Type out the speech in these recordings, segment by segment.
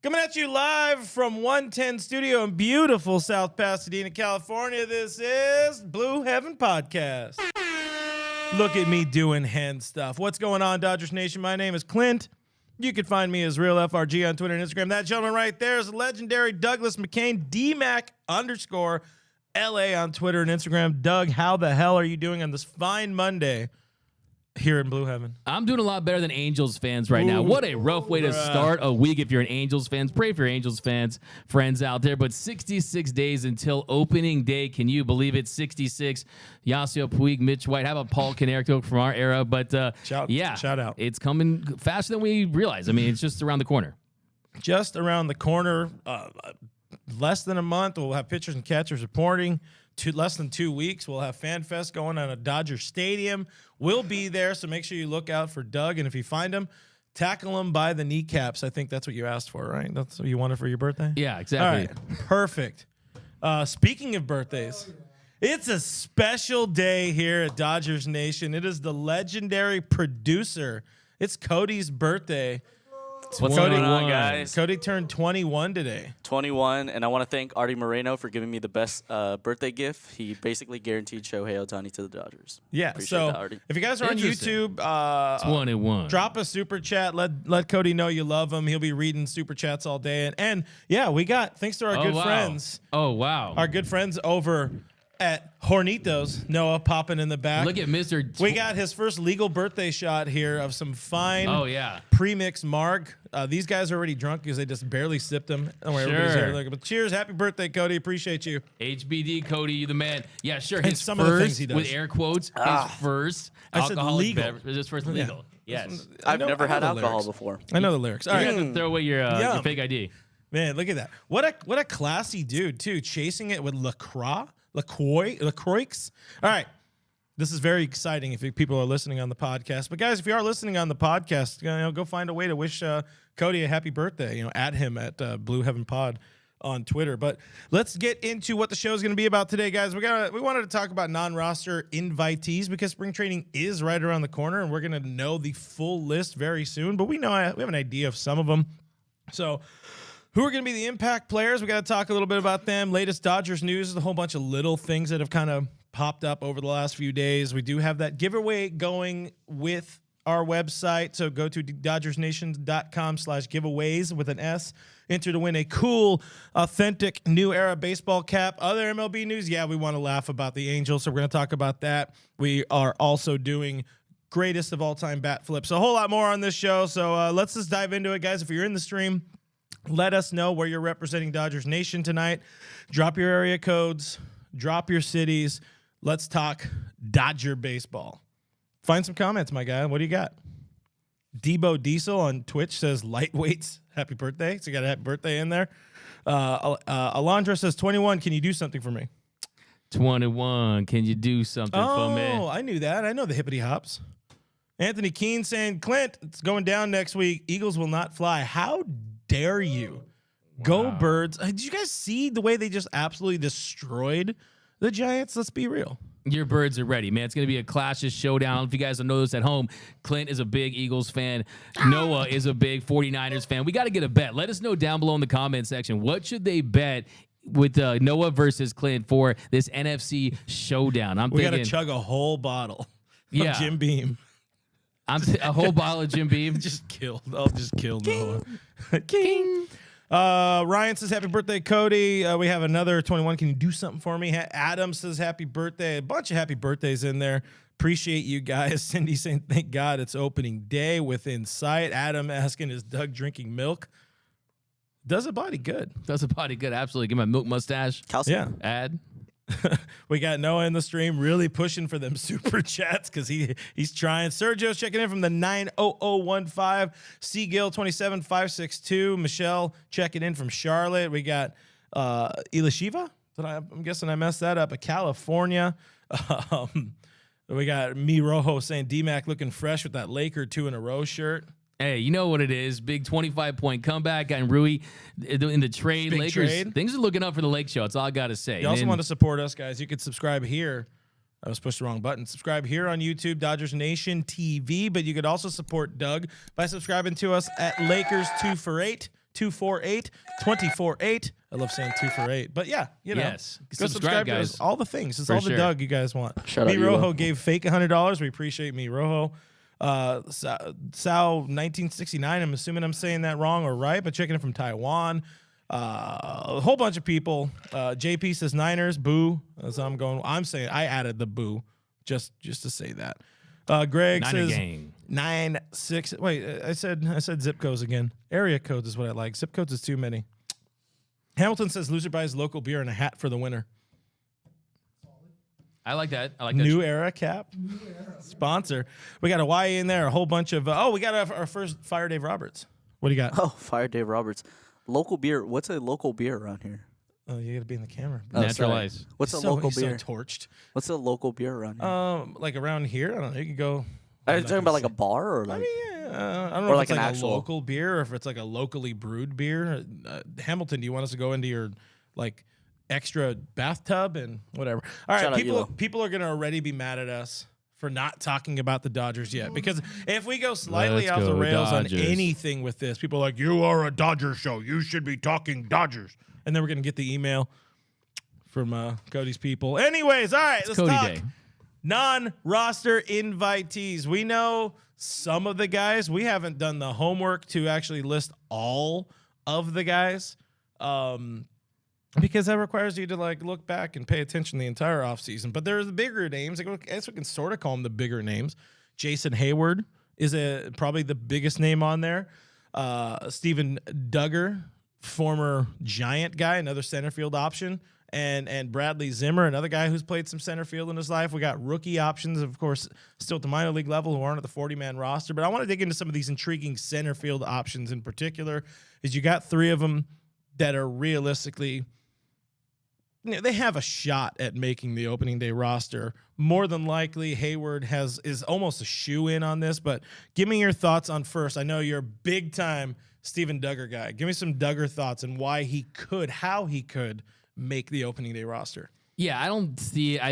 Coming at you live from 110 Studio in beautiful South Pasadena, California. This is Blue Heaven Podcast. Look at me doing hen stuff. What's going on, Dodgers Nation? My name is Clint. You can find me as Real FRG on Twitter and Instagram. That gentleman right there is legendary Douglas McCain, DMac_LA on Twitter and Instagram. Doug, how the hell are you doing on this fine Monday here in Blue Heaven? I'm doing a lot better than Angels fans right now. What a rough way to start a week if you're an Angels fans. Pray for your Angels friends out there. But 66 days until opening day. Can you believe it? 66. Yasiel Puig, Mitch White. How about Paul Konerko from our era? But shout out. It's coming faster than we realize. I mean, it's just around the corner. Just around the corner. Less than a month, we'll have pitchers and catchers reporting. Less than 2 weeks, we'll have FanFest going on at Dodger Stadium. We'll be there, so make sure you look out for Doug. And if you find him, tackle him by the kneecaps. I think that's what you asked for, right? That's what you wanted for your birthday? Yeah, exactly. All right, perfect. Speaking of birthdays, it's a special day here at Dodgers Nation. It is the legendary producer. It's Cody's birthday. What's going on, guys? Cody turned 21 today. 21, and I want to thank Artie Moreno for giving me the best birthday gift. He basically guaranteed Shohei Ohtani to the Dodgers. Yeah, Appreciate that, Artie. If you guys are on YouTube, 21. Drop a super chat. Let Cody know you love him. He'll be reading super chats all day. And yeah, we got, thanks to our good friends. Oh, wow. Our good friends over at Hornitos, Noah popping in the back. Look at Mr. We got his first legal birthday shot here of some fine pre-mixed marg. These guys are already drunk because they just barely sipped them. Everybody's here. But cheers. Happy birthday, Cody. Appreciate you. HBD, Cody, you the man. Yeah, sure. And His some first, of the things he does. with air quotes, his first I said legal. beverage. His first legal. Yes. I've never had alcohol before. I know the lyrics. All You right. have to throw away your fake ID. Man, look at that. What a classy dude, too. Chasing it with LaCroix. All right. This is very exciting if people are listening on the podcast. But, guys, if you are listening on the podcast, go find a way to wish Cody a happy birthday. At him at Blue Heaven Pod on Twitter. But let's get into what the show is going to be about today, guys. We wanted to talk about non-roster invitees because spring training is right around the corner, and we're going to know the full list very soon. But we have an idea of some of them. So who are going to be the impact players? We got to talk a little bit about them. Latest Dodgers news, a whole bunch of little things that have kind of popped up over the last few days. We do have that giveaway going with our website. So go to DodgersNation.com/giveaways with an S. Enter to win a cool, authentic New Era baseball cap. Other MLB news, we want to laugh about the Angels, so we're going to talk about that. We are also doing greatest of all time bat flips. A whole lot more on this show. So let's just dive into it, guys. If you're in the stream, let us know where you're representing Dodgers Nation tonight. Drop your area codes. Drop your cities. Let's talk Dodger baseball. Find some comments, my guy. What do you got? Debo Diesel on Twitch says, lightweights, happy birthday. So you got a happy birthday in there. Alondra says, 21, can you do something for me? 21, can you do something for me? Oh, I knew that. I know the hippity hops. Anthony Keene saying, Clint, it's going down next week. Eagles will not fly. How dare you? Go Birds. Did you guys see the way they just absolutely destroyed the Giants? Let's be real. Your Birds are ready, man. It's going to be a clashes showdown. If you guys don't know this at home, Clint is a big Eagles fan. Noah is a big 49ers fan. We got to get a bet. Let us know down below in the comment section. What should they bet with Noah versus Clint for this NFC showdown? We got to chug a whole bottle of Jim Beam. A whole bottle of Jim Beam. I'll just kill Noah. King. Ryan says, happy birthday, Cody. We have another 21. Can you do something for me? Adam says, happy birthday. A bunch of happy birthdays in there. Appreciate you guys. Cindy saying, thank God it's opening day within sight. Adam asking, is Doug drinking milk? Does a body good. Does a body good. Absolutely. Give my milk mustache. Calcium. Yeah. Ad. We got Noah in the stream really pushing for them super chats because he's trying. Sergio's checking in from the 90015. Seagill 27562. Michelle checking in from Charlotte. We got Ilashiva. I'm guessing I messed that up. California. We got Me Rojo saying D-Mac looking fresh with that Laker 2 in a row shirt. Hey, you know what it is. Big 25-point comeback. Got Rui in the trade. Big Lakers, trade. Things are looking up for the Lake Show. That's all I got to say. You also want to support us, guys. You could subscribe here. I was pushed the wrong button. Subscribe here on YouTube, Dodgers Nation TV. But you could also support Doug by subscribing to us at Lakers 2 for $8. 248-248. I love saying 2 for 8. But yeah, you know. Yes. Go Subscribe, to us. guys. All the things. It's For all the sure. Doug you guys want. Shout out, Me Rojo Euro. gave fake $100. We appreciate Me Rojo. Sao 1969. I'm assuming I'm saying that wrong or right, but checking it from Taiwan. A whole bunch of people. JP says Niners. Boo. As I'm saying I added the boo just to say that. Greg Niner says gang. 96. Wait, I said zip codes again. Area codes is what I like. Zip codes is too many. Hamilton says loser buys local beer and a hat for the winner. I like that. I like that. New era cap. Sponsor. We got a Y in there. A whole bunch of. We got our first Fire Dave Roberts. What do you got? Oh, Fire Dave Roberts. Local beer. What's a local beer around here? Oh, you got to be in the camera. Natural sorry. ice. What's a local he's beer? So torched. What's a local beer around here? Like around here, I don't know. You could go. Are you talking about like a bar or I like? mean, I don't know Or if like it's an like actual- a local beer or if it's like a locally brewed beer. Hamilton, do you want us to go into your like extra bathtub and whatever? All Shout right, out Elo. people are gonna already be mad at us for not talking about the Dodgers yet because if we go slightly Let's off the go rails Dodgers. on anything with this, people are like, you are a Dodgers show. You should be talking Dodgers. And then we're gonna get the email from Cody's people. Anyways, all right, let's Cody talk Day. non-roster invitees. We know some of the guys. We haven't done the homework to actually list all of the guys because that requires you to like look back and pay attention the entire offseason. But there's the bigger names. I guess we can sort of call them the bigger names. Jason Heyward is probably the biggest name on there. Steven Duggar, former Giant guy, another center field option. And Bradley Zimmer, another guy who's played some center field in his life. We got rookie options, of course, still at the minor league level who aren't at the 40-man roster. But I want to dig into some of these intriguing center field options in particular. Is you got 3 of them that are realistically, they have a shot at making the opening day roster. More than likely, Heyward is almost a shoe-in on this. But give me your thoughts on first. I know you're a big-time Steven Duggar guy. Give me some Duggar thoughts and how he could make the opening day roster. Yeah, I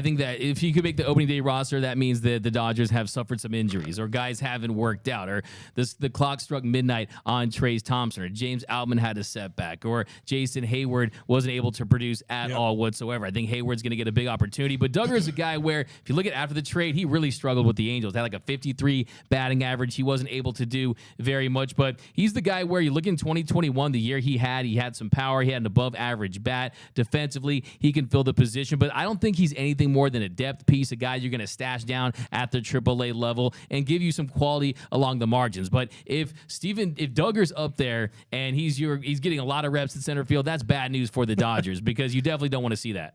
think that if you could make the opening day roster, that means that the Dodgers have suffered some injuries or guys haven't worked out or the clock struck midnight on Trayce Thompson or James Outman had a setback or Jason Heyward wasn't able to produce at all whatsoever. I think Hayward's going to get a big opportunity, but Duggar is a guy where if you look at after the trade, he really struggled with the Angels. Had like a 53 batting average. He wasn't able to do very much, but he's the guy where you look in 2021, the year he had some power. He had an above average bat. Defensively, he can fill the position. But I don't think he's anything more than a depth piece, a guy you're going to stash down at the AAA level and give you some quality along the margins. But if Duggar's up there and he's getting a lot of reps at center field, that's bad news for the Dodgers because you definitely don't want to see that.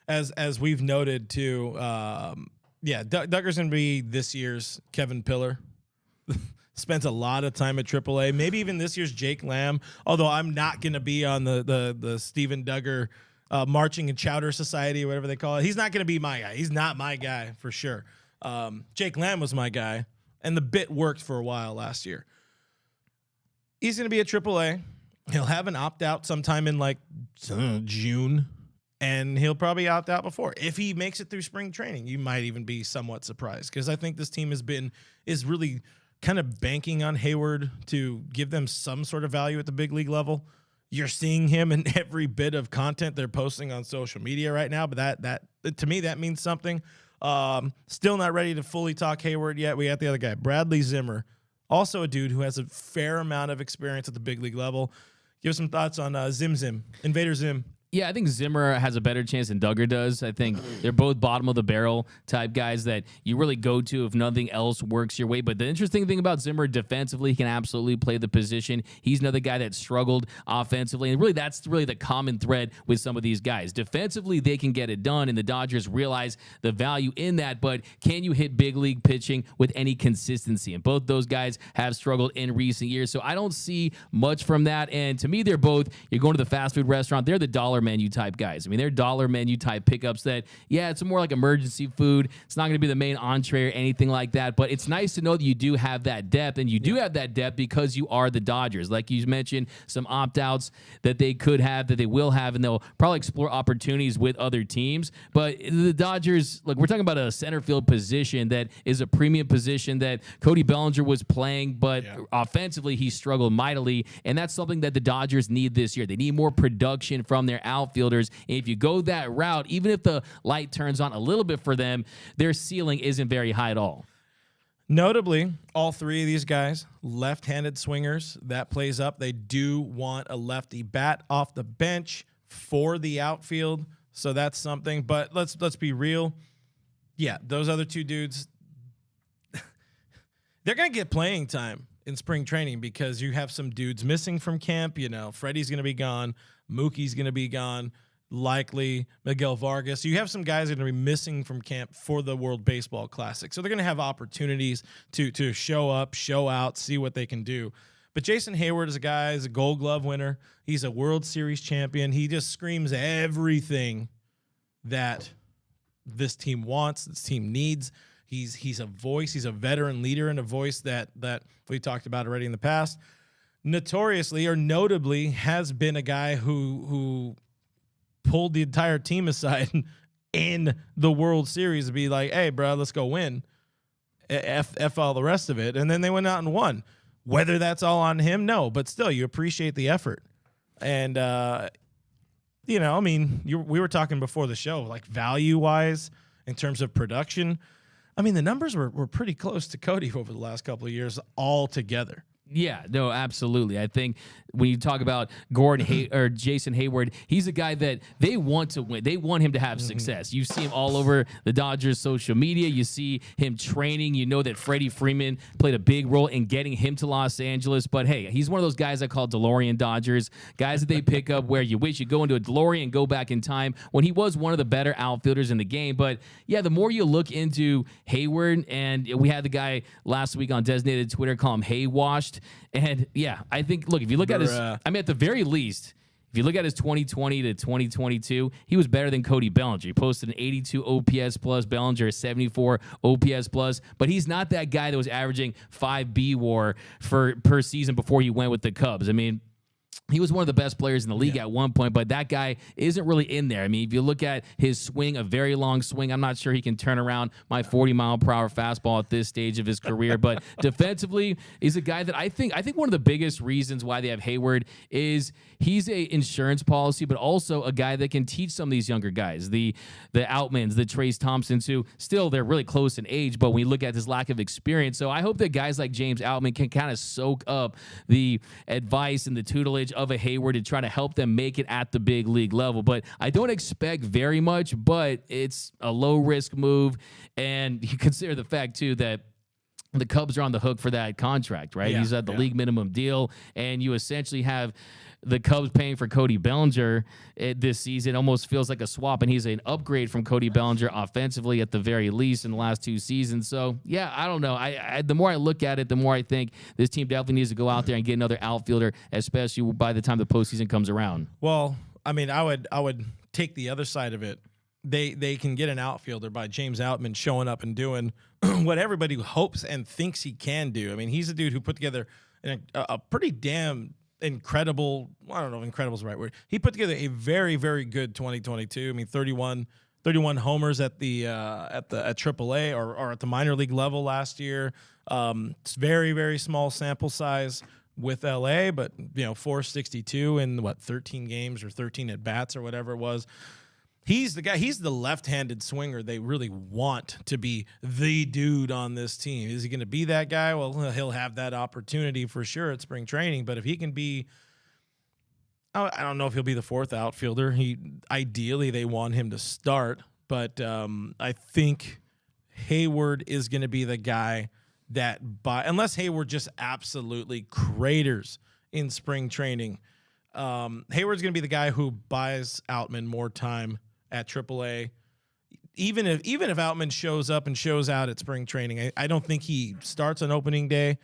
As we've noted too, Duggar's going to be this year's Kevin Pillar. Spent a lot of time at AAA, maybe even this year's Jake Lamb. Although I'm not going to be on the Steven Duggar Marching and Chowder Society or whatever they call it. He's not going to be my guy. He's not my guy for sure. Jake Lamb was my guy, and the bit worked for a while last year. He's going to be at AAA. He'll have an opt-out sometime in like June, and he'll probably opt out before. If he makes it through spring training, you might even be somewhat surprised because I think this team is really kind of banking on Heyward to give them some sort of value at the big league level. You're seeing him in every bit of content they're posting on social media right now, but that to me, that means something. Still not ready to fully talk Heyward yet. We got the other guy, Bradley Zimmer, also a dude who has a fair amount of experience at the big league level. Give us some thoughts on Invader Zim. Yeah, I think Zimmer has a better chance than Duggar does. I think they're both bottom of the barrel type guys that you really go to if nothing else works your way. But the interesting thing about Zimmer, defensively, he can absolutely play the position. He's another guy that struggled offensively. And really, that's really the common thread with some of these guys. Defensively, they can get it done, and the Dodgers realize the value in that. But can you hit big league pitching with any consistency? And both those guys have struggled in recent years. So I don't see much from that. And to me, they're both, you're going to the fast food restaurant, they're the dollar menu type guys. I mean, they're dollar menu type pickups that, yeah, it's more like emergency food. It's not going to be the main entree or anything like that, but it's nice to know that you do have that depth, and you do have that depth because you are the Dodgers. Like you mentioned, some opt-outs that they could have, that they will have, and they'll probably explore opportunities with other teams. But the Dodgers, look, we're talking about a center field position that is a premium position that Cody Bellinger was playing, but offensively he struggled mightily, and that's something that the Dodgers need this year. They need more production from their outfielders, and if you go that route, even if the light turns on a little bit for them, their ceiling isn't very high at all. Notably, all three of these guys, left-handed swingers. That plays up. They do want a lefty bat off the bench for the outfield, so that's something. But let's be real. Yeah, those other two dudes, they're going to get playing time in spring training because you have some dudes missing from camp. You know, Freddie's going to be gone. Mookie's going to be gone. Likely Miguel Vargas. You have some guys that are going to be missing from camp for the World Baseball Classic. So they're going to have opportunities to show up, show out, see what they can do. But Jason Heyward is a guy, he's a Gold Glove winner. He's a World Series champion. He just screams everything that this team wants, this team needs. He's a voice. He's a veteran leader and a voice that we talked about already in the past. Notoriously or notably has been a guy who pulled the entire team aside in the World Series to be like, hey, bro, let's go win. F all the rest of it. And then they went out and won. Whether that's all on him, no. But still, you appreciate the effort. And, you know, I mean, we were talking before the show, like value-wise in terms of production. I mean, the numbers were pretty close to Cody over the last couple of years all together. Yeah, no, absolutely. I think when you talk about or Jason Heyward, he's a guy that they want to win. They want him to have success. You see him all over the Dodgers social media. You see him training. You know that Freddie Freeman played a big role in getting him to Los Angeles. But hey, he's one of those guys I call DeLorean Dodgers, guys that they pick up where you wish you go into a DeLorean and go back in time when he was one of the better outfielders in the game. But yeah, the more you look into Heyward, and we had the guy last week on Designated Twitter call him Haywashed. And yeah, I think, look, if you look at his, I mean, at the very least, if you look at his 2020 to 2022, he was better than Cody Bellinger. He posted an 82 OPS plus, Bellinger a 74 OPS plus, but he's not that guy that was averaging 5 B WAR per season before he went with the Cubs. I mean, he was one of the best players in the league at one point, but that guy isn't really in there. I mean, if you look at his swing, a very long swing, I'm not sure he can turn around my 40-mile-per-hour fastball at this stage of his career. But defensively, he's a guy that I think one of the biggest reasons why they have Heyward is he's a insurance policy, but also a guy that can teach some of these younger guys, the Outmans, the Trace Thompsons, who still they're really close in age, but when you look at his lack of experience. So I hope that guys like James Outman can kind of soak up the advice and the tutelage of a Heyward to try to help them make it at the big league level. But I don't expect very much, but it's a low risk move. And you consider the fact too that the Cubs are on the hook for that contract, right? He's at the league minimum deal, and you essentially have the Cubs paying for Cody Bellinger this season. Almost feels like a swap, and he's an upgrade from Cody Bellinger offensively at the very least in the last 2 seasons. So, yeah, I don't know. The more I look at it, the more I think this team definitely needs to go out there and get another outfielder, especially by the time the postseason comes around. Well, I mean, I would take the other side of it. They can get an outfielder by James Outman showing up and doing what everybody hopes and thinks he can do. I mean, he's a dude who put together a pretty damn incredible, I don't know if incredible is the right word. He put together a very, very good 2022. I mean, 31 homers at AAA or at the minor league level last year. It's very, very small sample size with LA, but 462 in 13 games or 13 at bats or whatever it was. He's the guy. He's the left-handed swinger they really want to be the dude on this team. Is he going to be that guy? Well, he'll have that opportunity for sure at spring training. But if he can be, I don't know if he'll be the fourth outfielder. Ideally they want him to start, but I think Heyward is going to be the guy that unless Heyward just absolutely craters in spring training, Heyward's going to be the guy who buys Outman more time at AAA. Even if Outman shows up and shows out at spring training, I don't think he starts on opening day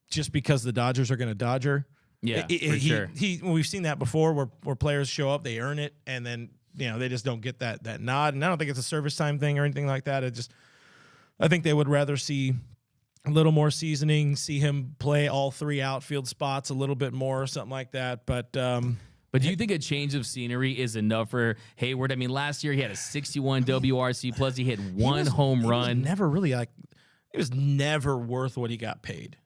just because the Dodgers are going to Dodger. Yeah, for sure. We've seen that before where players show up, they earn it, and then they just don't get that nod. And I don't think it's a service time thing or anything like that. I think they would rather see a little more seasoning, see him play all 3 outfield spots a little bit more or something like that. But do you think a change of scenery is enough for Heyward? I mean, last year he had a 61 WRC plus. He hit one home run. He was never worth what he got paid.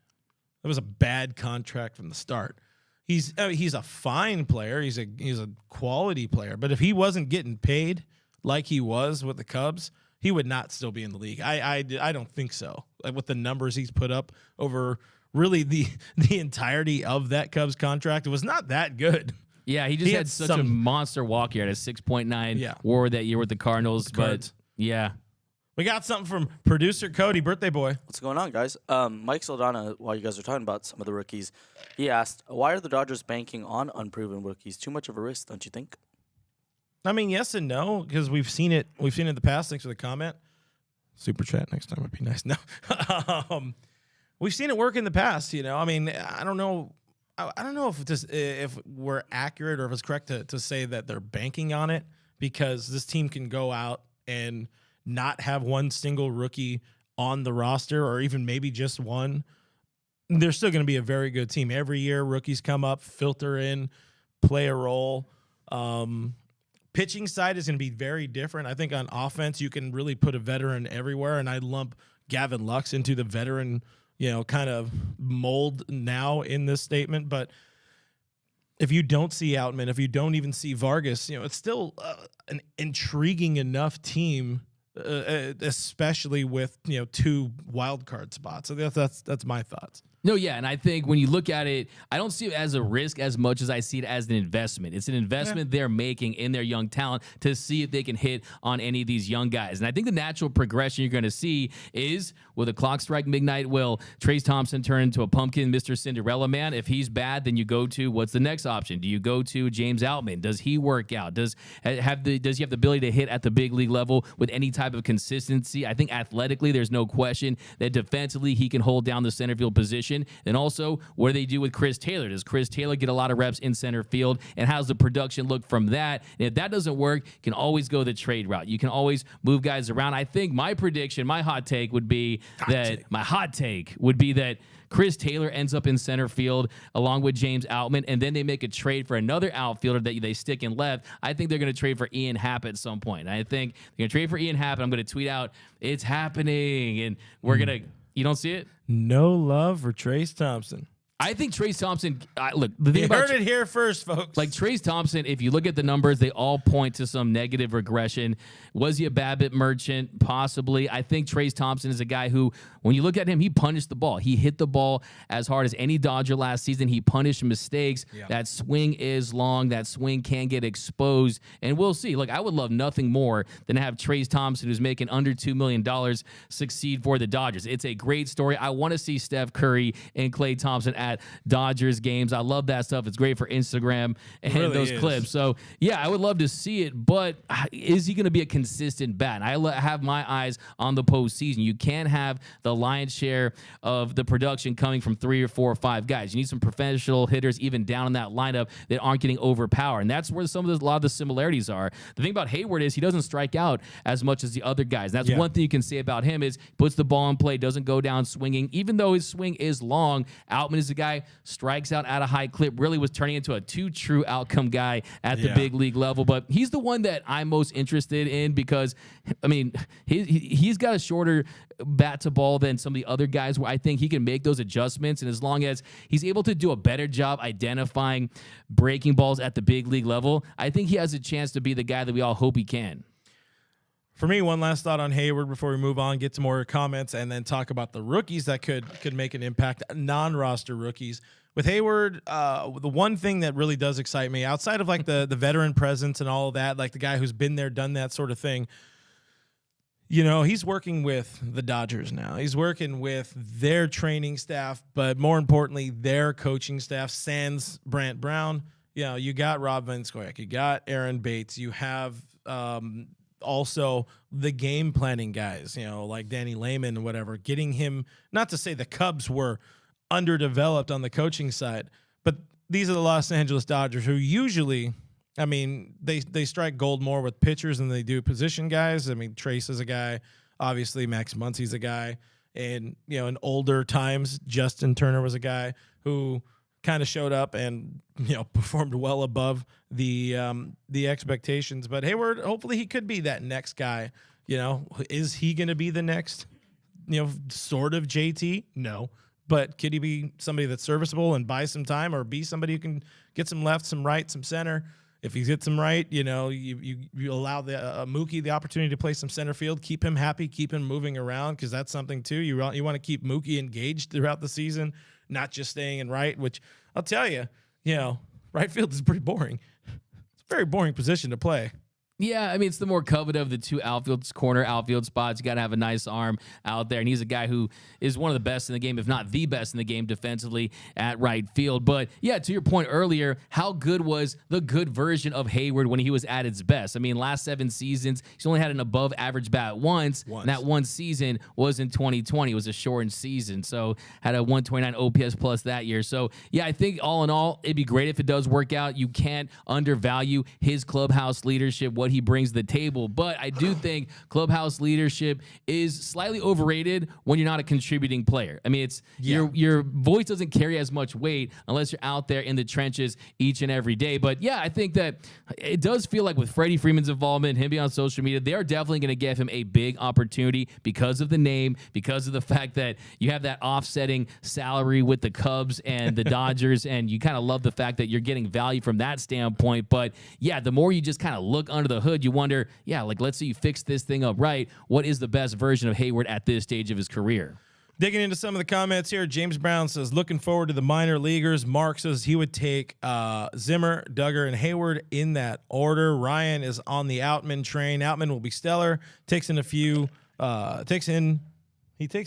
It was a bad contract from the start. He's a fine player. He's a quality player. But if he wasn't getting paid like he was with the Cubs, he would not still be in the league. I don't think so. Like with the numbers he's put up over really the entirety of that Cubs contract, it was not that good. Yeah, he had such a monster walk here at a 6.9 WAR that year with the Cardinals. But yeah. We got something from producer Cody, birthday boy. What's going on, guys? Mike Saldana, while you guys are talking about some of the rookies, he asked, why are the Dodgers banking on unproven rookies? Too much of a risk, don't you think? I mean, yes and no, because we've seen it in the past. Thanks for the comment. Super chat next time would be nice. No. We've seen it work in the past, I mean, I don't know if we're accurate or if it's correct to say that they're banking on it, because this team can go out and not have one single rookie on the roster, or even maybe just one. They're still going to be a very good team. Every year, rookies come up, filter in, play a role. Pitching side is going to be very different. I think on offense, you can really put a veteran everywhere, and I lump Gavin Lux into the veteran, kind of mold now in this statement. But if you don't see Outman, if you don't even see Vargas, it's still an intriguing enough team, especially with 2 wild card spots. So that's my thoughts. No, yeah, and I think when you look at it, I don't see it as a risk as much as I see it as an investment. It's an investment they're making in their young talent to see if they can hit on any of these young guys. And I think the natural progression you're going to see is, will the clock strike midnight? Will Trayce Thompson turn into a pumpkin Mr. Cinderella Man? If he's bad, then you go to, what's the next option? Do you go to James Outman? Does he work out? Does he have the ability to hit at the big league level with any type of consistency? I think athletically, there's no question that defensively he can hold down the center field position. And also, what do they do with Chris Taylor? Does Chris Taylor get a lot of reps in center field? And how's the production look from that? And if that doesn't work, you can always go the trade route. You can always move guys around. I think my prediction, my hot take would be that Chris Taylor ends up in center field along with James Outman, and then they make a trade for another outfielder that they stick in left. I think they're going to trade for Ian Happ at some point. I think they're going to trade for Ian Happ, and I'm going to tweet out, it's happening, and we're going to... You don't see it? No love for Trayce Thompson. I think Trayce Thompson, look, the thing about heard it here first, folks. Like Trayce Thompson, if you look at the numbers, they all point to some negative regression. Was he a BABIP merchant? Possibly. I think Trayce Thompson is a guy who, when you look at him, he punished the ball. He hit the ball as hard as any Dodger last season. He punished mistakes. Yeah. That swing is long. That swing can get exposed. And we'll see. Look, I would love nothing more than to have Trayce Thompson, who's making under $2 million, succeed for the Dodgers. It's a great story. I want to see Steph Curry and Klay Thompson at Dodgers games. I love that stuff. It's great for Instagram and really those clips. So, yeah, I would love to see it, but is he going to be a consistent bat? And I have my eyes on the postseason. You can't have the lion's share of the production coming from 3 or 4 or 5 guys. You need some professional hitters even down in that lineup that aren't getting overpowered. And that's where a lot of the similarities are. The thing about Heyward is he doesn't strike out as much as the other guys. That's one thing you can say about him is puts the ball in play, doesn't go down swinging. Even though his swing is long, Outman is a guy strikes out at a high clip, really was turning into a true outcome guy at the big league level. But he's the one that I'm most interested in because, I mean, he's got a shorter bat to ball than some of the other guys where I think he can make those adjustments. And as long as he's able to do a better job identifying breaking balls at the big league level, I think he has a chance to be the guy that we all hope he can. For me, one last thought on Heyward before we move on, get some more comments, and then talk about the rookies that could make an impact, non-roster rookies. With Heyward, the one thing that really does excite me, outside of like the veteran presence and all of that, like the guy who's been there, done that sort of thing, he's working with the Dodgers now. He's working with their training staff, but more importantly, their coaching staff, sans Brant Brown. You got Rob Van Scoyoc, you got Aaron Bates, you have also the game planning guys, like Danny Lehman and whatever, getting him, not to say the Cubs were underdeveloped on the coaching side, but these are the Los Angeles Dodgers, who usually, I mean, they strike gold more with pitchers than they do position guys. I mean, Trace is a guy. Obviously, Max Muncy's a guy. And, you know, in older times, Justin Turner was a guy who kind of showed up and, you know, performed well above the expectations. But Heyward, hopefully he could be that next guy. You know, is he going to be the next, you know, sort of JT? No. But could he be somebody that's serviceable and buy some time, or be somebody who can get some left, some right, some center? If he gets them right, you know, you allow the Mookie the opportunity to play some center field, keep him happy, keep him moving around, because that's something too. You want to keep Mookie engaged throughout the season, not just staying in right. Which I'll tell you, you know, right field is pretty boring. It's a very boring position to play. Yeah, I mean, it's the more coveted of the two corner outfield spots. You got to have a nice arm out there. And he's a guy who is one of the best in the game, if not the best in the game defensively at right field. But yeah, to your point earlier, how good was the good version of Heyward when he was at its best? I mean, last 7 seasons, he's only had an above average bat once. And that one season was in 2020. It was a shortened season. So had a 129 OPS plus that year. So yeah, I think all in all, it'd be great if it does work out. You can't undervalue his clubhouse leadership, what he brings to the table. But I do think clubhouse leadership is slightly overrated when you're not a contributing player. I mean, it's your voice doesn't carry as much weight unless you're out there in the trenches each and every day. But yeah, I think that it does feel like with Freddie Freeman's involvement, him being on social media, they are definitely going to give him a big opportunity because of the name, because of the fact that you have that offsetting salary with the Cubs and the Dodgers, and you kind of love the fact that you're getting value from that standpoint. But yeah, the more you just kind of look under the hood, you wonder, yeah, like, let's say you fix this thing up right. What is the best version of Heyward at this stage of his career? Digging into some of the comments here, James Brown says, looking forward to the minor leaguers. Mark says he would take Zimmer, Duggar, and Heyward in that order. Ryan is on the Outman train. Outman will be stellar. He takes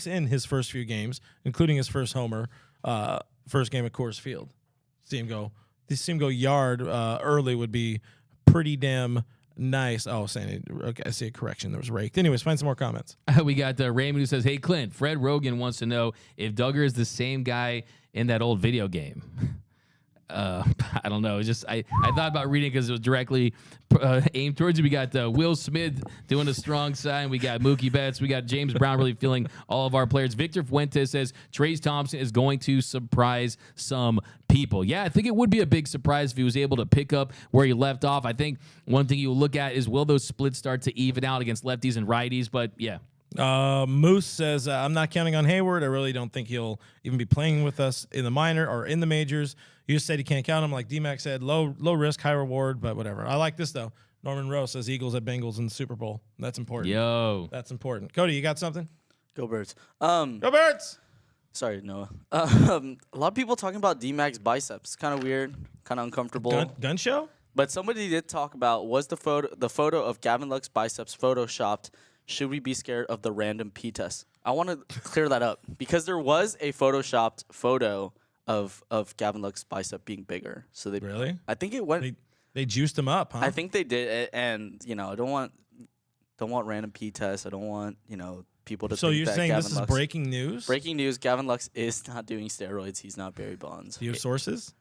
in his first few games, including his first homer, first game at Coors Field. See him go yard early would be pretty damn nice. Oh, okay, I see a correction. There was raked. Anyways, find some more comments. We got Raymond who says, hey, Clint, Fred Rogan wants to know if Duggar is the same guy in that old video game. I don't know. It's just I thought about reading because it was directly aimed towards you. We got Will Smith doing a strong sign. We got Mookie Betts. We got James Brown really feeling all of our players. Victor Fuentes says Trace Thompson is going to surprise some people. Yeah, I think it would be a big surprise if he was able to pick up where he left off. I think one thing you look at is, will those splits start to even out against lefties and righties? But yeah. Moose says, I'm not counting on Heyward. I really don't think he'll even be playing with us in the minor or in the majors. You just said he can't count him. Like D-Mac said, low risk, high reward, but whatever. I like this, though. Norman Rowe says Eagles at Bengals in the Super Bowl. That's important. Yo. That's important. Cody, you got something? Go Birds. Go Birds! Sorry, Noah. A lot of people talking about D-Mac's biceps. Kind of weird, kind of uncomfortable. Gun show? But somebody did talk about, was the photo of Gavin Lux biceps photoshopped? Should we be scared of the random P test? I want to clear that up because there was a photoshopped photo of Gavin Lux's bicep being bigger. So they really? I think it went. They juiced him up, huh? I think they did, and you know, I don't want random P tests. I don't want people to. So think you're that saying Gavin this is Lux, breaking news? Breaking news: Gavin Lux is not doing steroids. He's not Barry Bonds. Do you have sources?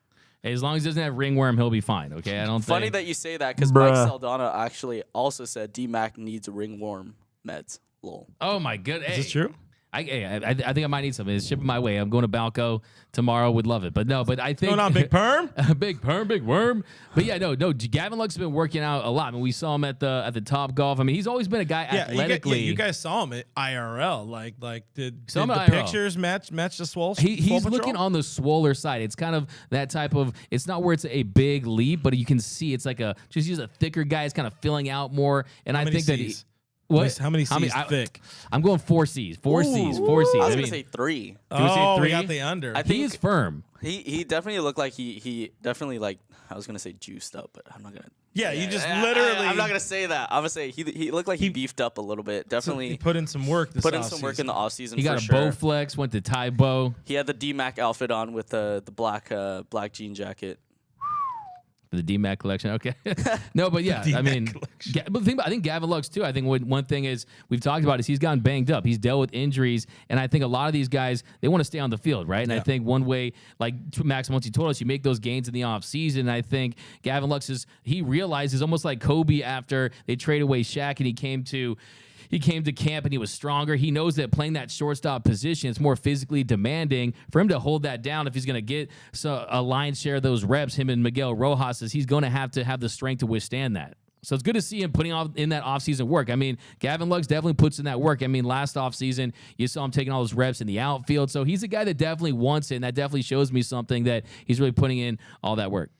Hey, as long as he doesn't have ringworm, he'll be fine. Okay, I don't. Funny that you say that because Mike Saldana actually also said D-Mac needs ringworm meds. Lol. Oh my goodness. Is this true? I think I might need something. It's shipping my way. I'm going to Balco tomorrow. Would love it. But no, but I think. Going on, Big Perm? Big Perm, Big Worm. But yeah, no. Gavin Lux has been working out a lot. I mean, we saw him at the Top Golf. I mean, he's always been a guy athletically. You guys saw him at IRL. Like did the IRL. pictures match the swole? He's looking on the swoller side. It's kind of that type of. It's not where it's a big leap, but you can see it's like he's a thicker guy. He's kind of filling out more. And I think C's? What? How many C's thick? I'm going 4 C's. 4 C's. 4 C's. I was going to say 3. We got the under. I think he is firm. He definitely looked like he definitely like, I was going to say juiced up, but I'm not going to. Yeah, you just literally. I'm not going to say that. I'm going to say he looked like he beefed up a little bit. Definitely. He put in some work in some work in the offseason. He got a bow flex, went to tie bow. He had the D-Mac outfit on with the black jean jacket. The DMAC collection. Okay. No, but yeah, I mean, but I think Gavin Lux too. I think one thing is we've talked about is he's gotten banged up. He's dealt with injuries, and I think a lot of these guys, they want to stay on the field, right? And I think one way, like Max Muncy told us, you make those gains in the off season. And I think Gavin Lux he realizes almost like Kobe after they trade away Shaq and he came to camp and he was stronger. He knows that playing that shortstop position, it's more physically demanding for him to hold that down. If he's going to get a lion's share of those reps, him and Miguel Rojas, he's going to have the strength to withstand that. So it's good to see him putting in that offseason work. I mean, Gavin Lux definitely puts in that work. I mean, last offseason, you saw him taking all those reps in the outfield. So he's a guy that definitely wants it, and that definitely shows me something that he's really putting in all that work.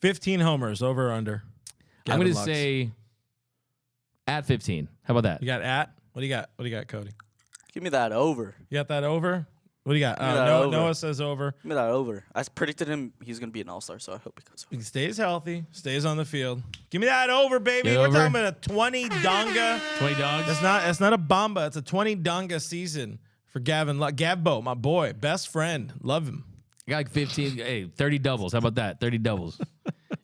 15 homers, over or under? I'm going to say at 15. How about that? You got at? What do you got? What do you got, Cody? Give me that over. You got that over? What do you got? Noah says over. Give me that over. I predicted he's going to be an all-star, so I hope he goes over. He stays healthy, stays on the field. Give me that over, baby. Get We're over. talking about a 20 donga. 20 dogs? It's not a bomba. It's a 20 donga season for Gavin Lux. Gavbo, my boy, best friend. Love him. I got like 15, 30 doubles. How about that? 30 doubles.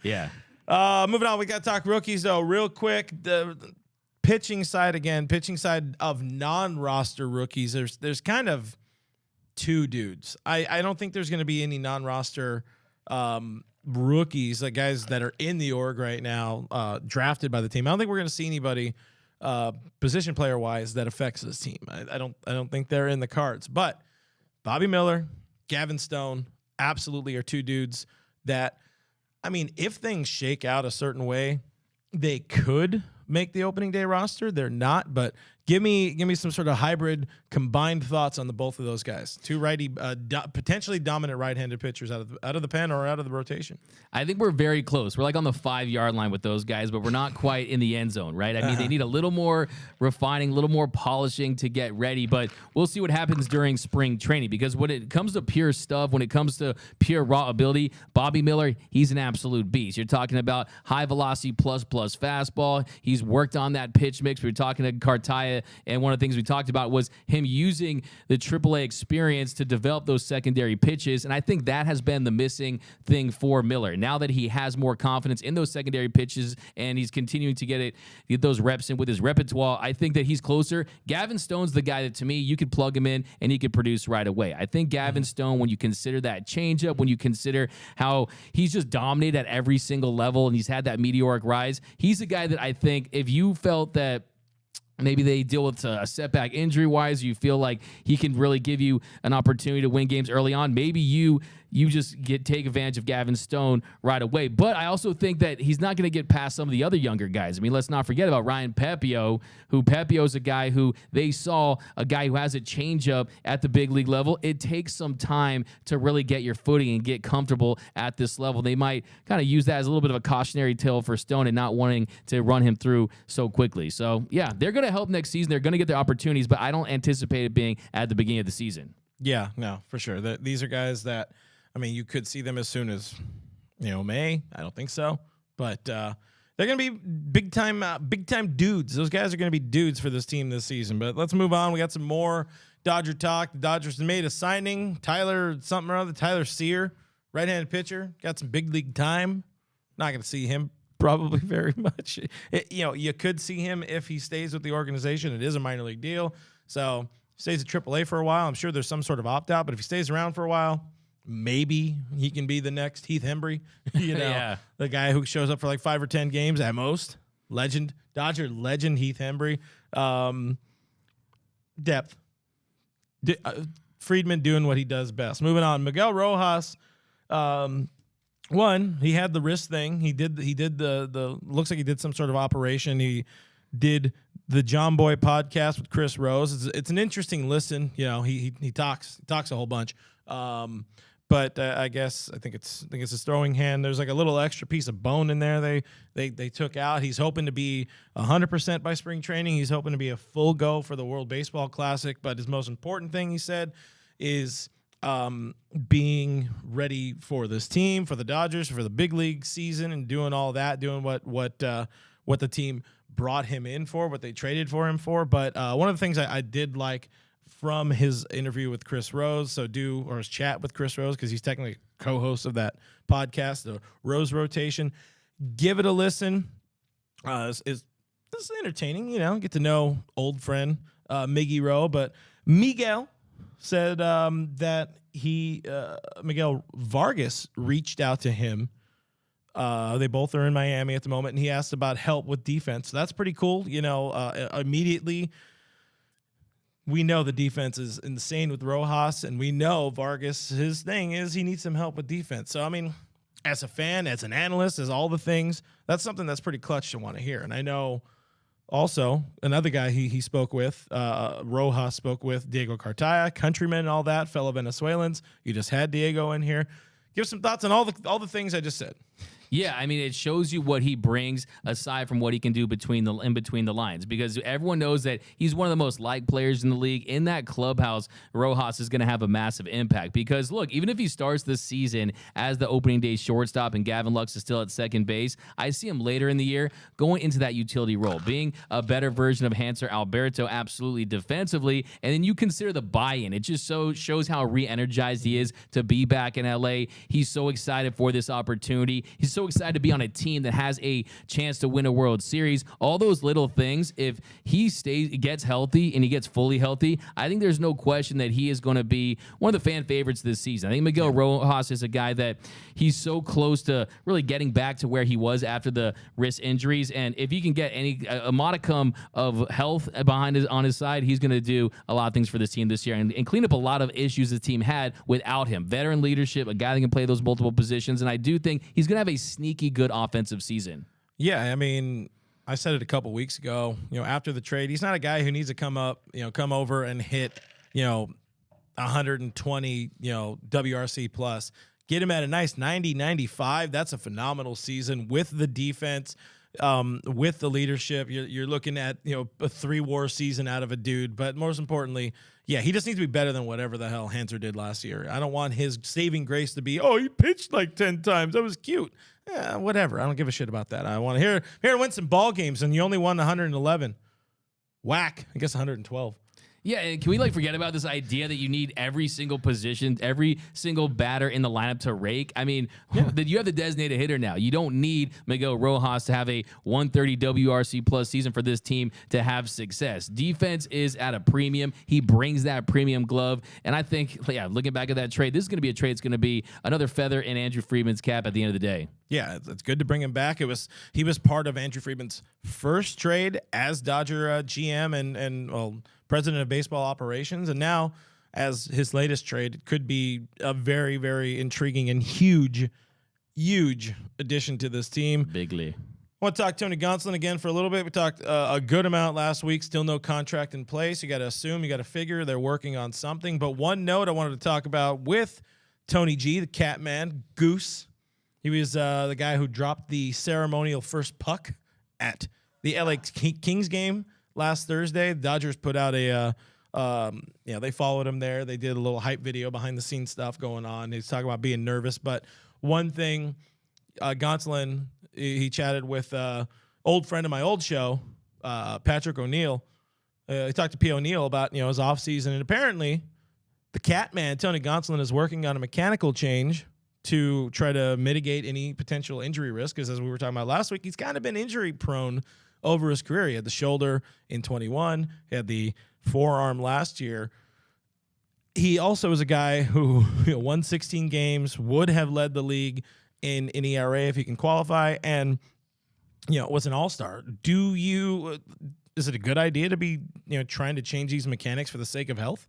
Yeah. Moving on, we got to talk rookies, though, real quick. The pitching side of non-roster rookies, there's kind of two dudes. I don't think there's going to be any non-roster rookies, like guys that are in the org right now, drafted by the team. I don't think we're going to see anybody position player wise that affects this team. I don't think they're in the cards. But Bobby Miller, Gavin Stone, absolutely are two dudes that, I mean, if things shake out a certain way, they could make the opening day roster. They're not, but give me some sort of hybrid combined thoughts on the both of those guys. Two righty, potentially dominant right-handed pitchers out of the pen or out of the rotation. I think we're very close. We're like on the 5-yard line with those guys, but we're not quite in the end zone, right? I mean, they need a little more refining, a little more polishing to get ready, but we'll see what happens during spring training, because when it comes to pure stuff, when it comes to pure raw ability, Bobby Miller, he's an absolute beast. You're talking about high velocity plus fastball. He's worked on that pitch mix. We were talking to Cartaya, and one of the things we talked about was him using the AAA experience to develop those secondary pitches, and I think that has been the missing thing for Miller. Now that he has more confidence in those secondary pitches and he's continuing to get those reps in with his repertoire, I think that he's closer. Gavin Stone's the guy that, to me, you could plug him in and he could produce right away. I think Gavin Stone, when you consider that changeup, when you consider how he's just dominated at every single level and he's had that meteoric rise, he's the guy that I think if you felt that maybe they deal with a setback injury-wise, you feel like he can really give you an opportunity to win games early on, maybe you just take advantage of Gavin Stone right away. But I also think that he's not going to get past some of the other younger guys. I mean, let's not forget about Ryan Pepio, who Pepio's a guy who they saw a guy who has a changeup at the big league level. It takes some time to really get your footing and get comfortable at this level. They might kind of use that as a little bit of a cautionary tale for Stone and not wanting to run him through so quickly. So, yeah, they're going to help next season. They're going to get their opportunities, but I don't anticipate it being at the beginning of the season. Yeah, no, for sure. These are guys that, I mean, you could see them as soon as, May. I don't think so, but they're going to be big time dudes. Those guys are going to be dudes for this team this season. But let's move on. We got some more Dodger talk. The Dodgers made a signing. Tyler Sear, right-handed pitcher, got some big league time. Not going to see him probably very much. You could see him if he stays with the organization. It is a minor league deal, so stays at AAA for a while. I'm sure there's some sort of opt-out, but if he stays around for a while, maybe he can be the next Heath Hembry, Yeah. The guy who shows up for like 5 or 10 games at most. Dodger legend Heath Hembry. Depth. Friedman doing what he does best. Moving on, Miguel Rojas. He had the wrist thing. He did the looks like he did some sort of operation. He did the John Boy podcast with Chris Rose. It's an interesting listen. He talks a whole bunch. But I think it's his throwing hand. There's like a little extra piece of bone in there they took out. He's hoping to be 100% by spring training. He's hoping to be a full go for the World Baseball Classic. But his most important thing, he said, is being ready for this team, for the Dodgers, for the big league season, and doing all that, doing what the team brought him in for, what they traded for him for. But one of the things I did like from his interview with Chris Rose, or his chat with Chris Rose, because he's technically co-host of that podcast, the Rose Rotation. Give it a listen. It's entertaining, get to know old friend Miggy Rowe. But Miguel said that Miguel Vargas reached out to him. They both are in Miami at the moment, and he asked about help with defense. So that's pretty cool. Immediately, we know the defense is insane with Rojas, and we know Vargas, his thing is he needs some help with defense. So, I mean, as a fan, as an analyst, as all the things, that's something that's pretty clutch to want to hear. And I know also another guy he spoke with, Rojas spoke with Diego Cartaya, countryman and all that, fellow Venezuelans. You just had Diego in here. Give some thoughts on all the things I just said. Yeah, I mean, it shows you what he brings aside from what he can do in between the lines, because everyone knows that he's one of the most liked players in the league. In that clubhouse, Rojas is going to have a massive impact because, look, even if he starts this season as the opening day shortstop and Gavin Lux is still at second base, I see him later in the year going into that utility role, being a better version of Hanser Alberto, absolutely defensively, and then you consider the buy-in. It just shows how re-energized he is to be back in LA. He's so excited for this opportunity. He's so excited to be on a team that has a chance to win a World Series. All those little things, if he gets healthy and he gets fully healthy, I think there's no question that he is going to be one of the fan favorites this season. I think Miguel Rojas is a guy that he's so close to really getting back to where he was after the wrist injuries, and if he can get a modicum of health on his side, he's going to do a lot of things for this team this year and clean up a lot of issues the team had without him. Veteran leadership, a guy that can play those multiple positions, and I do think he's going to have a sneaky good offensive season. Yeah, I mean, I said it a couple weeks ago. After the trade, he's not a guy who needs to come over and hit 120 WRC plus. Get him at a nice 90, 95. That's a phenomenal season with the defense, with the leadership. You're looking at a 3-WAR season out of a dude. But most importantly, yeah, he just needs to be better than whatever the hell Hanser did last year. I don't want his saving grace to be, he pitched like 10 times. That was cute. Yeah, whatever. I don't give a shit about that. I want to hear win some ball games, and you only won 111. Whack. I guess 112. Yeah, and can we forget about this idea that you need every single position, every single batter in the lineup to rake? I mean, you have the designated hitter now. You don't need Miguel Rojas to have a 130 WRC plus season for this team to have success. Defense is at a premium. He brings that premium glove, and I think, looking back at that trade, this is going to be a trade that's going to be another feather in Andrew Friedman's cap at the end of the day. Yeah, it's good to bring him back. He was part of Andrew Friedman's first trade as Dodger GM and president of baseball operations, and now as his latest trade, it could be a very, very intriguing and huge addition to this team. Bigly. I want to talk Tony Gonsolin again for a little bit. We talked a good amount last week. Still no contract in place. You got to assume, you got to figure they're working on something. But one note I wanted to talk about with Tony G, the cat man, Goose. He was the guy who dropped the ceremonial first puck at the LA Kings game last Thursday. The Dodgers put out they followed him there. They did a little hype video, behind the scenes stuff going on. He's talking about being nervous. But one thing, Gonsolin, he chatted with old friend of my old show, Patrick O'Neill. He talked to P. O'Neill about his offseason, and apparently the cat man, Tony Gonsolin, is working on a mechanical change to try to mitigate any potential injury risk, because as we were talking about last week, he's kind of been injury prone over his career. He had the shoulder in 21, he had the forearm last year. He also is a guy who won 16 games, would have led the league in ERA if he can qualify, and was an all-star. Is it a good idea to be trying to change these mechanics for the sake of health?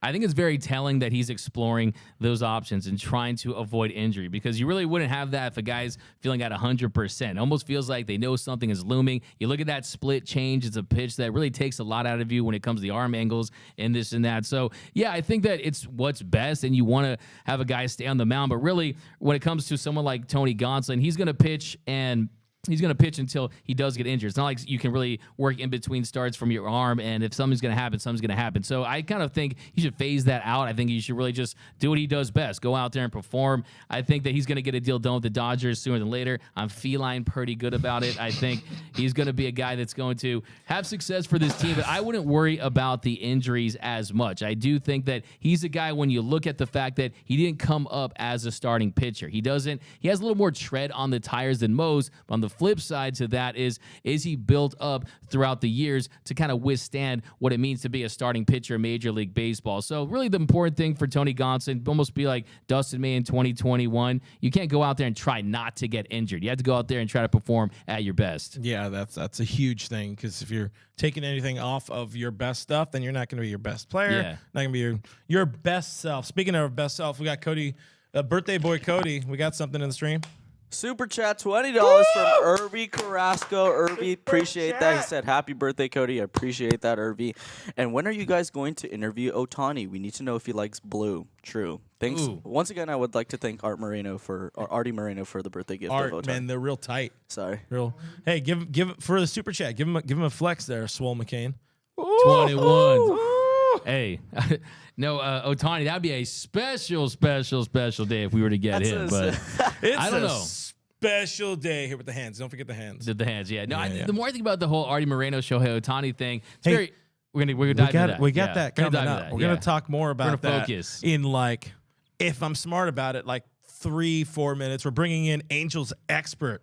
I think it's very telling that he's exploring those options and trying to avoid injury, because you really wouldn't have that if a guy's feeling at 100%. It almost feels like they know something is looming. You look at that split change. It's a pitch that really takes a lot out of you when it comes to the arm angles and this and that. So, yeah, I think that it's what's best, and you want to have a guy stay on the mound. But really, when it comes to someone like Tony Gonsolin, he's going to pitch and he's going to pitch until he does get injured. It's not like you can really work in between starts from your arm, and if something's going to happen, something's going to happen. So I kind of think he should phase that out. I think he should really just do what he does best, go out there and perform. I think that he's going to get a deal done with the Dodgers sooner than later. I'm feline pretty good about it. I think he's going to be a guy that's going to have success for this team, but I wouldn't worry about the injuries as much. I do think that he's a guy, when you look at the fact that he didn't come up as a starting pitcher, he has a little more tread on the tires than most. But on the flip side to that is he built up throughout the years to kind of withstand what it means to be a starting pitcher in Major League Baseball. So really the important thing for Tony Gonsolin, almost be like Dustin May in 2021, you can't go out there and try not to get injured. You have to go out there and try to perform at your best. Yeah, that's a huge thing, because if you're taking anything off of your best stuff, then you're not going to be your best player. Yeah. Not going to be your best self. Speaking of best self, we got Cody, birthday boy Cody. We got something in the stream. Super chat, $20 from Irby Carrasco. Irby, appreciate that. He said, happy birthday, Cody. I appreciate that, Irby. And when are you guys going to interview Ohtani? We need to know if he likes blue. True. Thanks. Ooh. Once again, I would like to thank Artie Moreno for the birthday gift of Ohtani. Man, they're real tight. Sorry. Real. Hey, give for the super chat. Give him a flex there, Swole McCain. 21. Hey, no, Ohtani, that'd be a special day if we were to get him. But It's I don't a know. special day here with the hands. Don't forget the hands. The hands, yeah. No, Yeah. The more I think about the whole Artie Moreno Shohei Ohtani thing, it's Hey, very. We're gonna dive into that. We got Yeah, that we're gonna coming dive up. into that, We're gonna yeah. talk more about gonna that focus. in, like, if I'm smart about it, like 3-4 minutes. We're bringing in Angels expert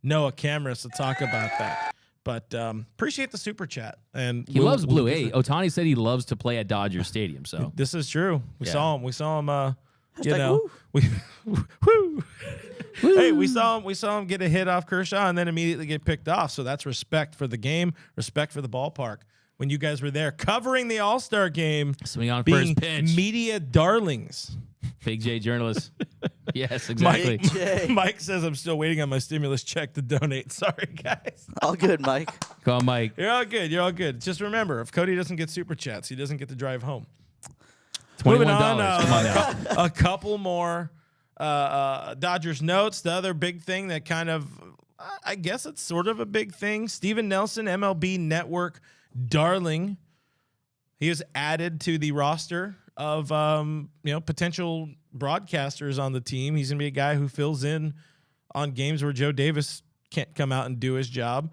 Noah Cameras to talk about that. But appreciate the super chat. And He loves blue. Hey, Ohtani said he loves to play at Dodger Stadium. So this is true. We Yeah. saw him. We saw him. You Hashtag know, woo. woo. Hey, we saw him get a hit off Kershaw and then immediately get picked off. So that's respect for the game, respect for the ballpark. When you guys were there covering the All-Star game, swing on being first pitch. media darlings. Big J journalist. Yes, exactly. Mike says I'm still waiting on my stimulus check to donate. Sorry, guys. All good, Mike. Come on, Mike. You're all good. You're all good. Just remember, if Cody doesn't get super chats, he doesn't get to drive home. $21. Moving on, Come on now. a couple more Dodgers notes. The other big thing that kind of, I guess it's sort of a big thing. Steven Nelson, MLB Network darling. He was added to the roster of potential broadcasters on the team. He's gonna be a guy who fills in on games where Joe Davis can't come out and do his job.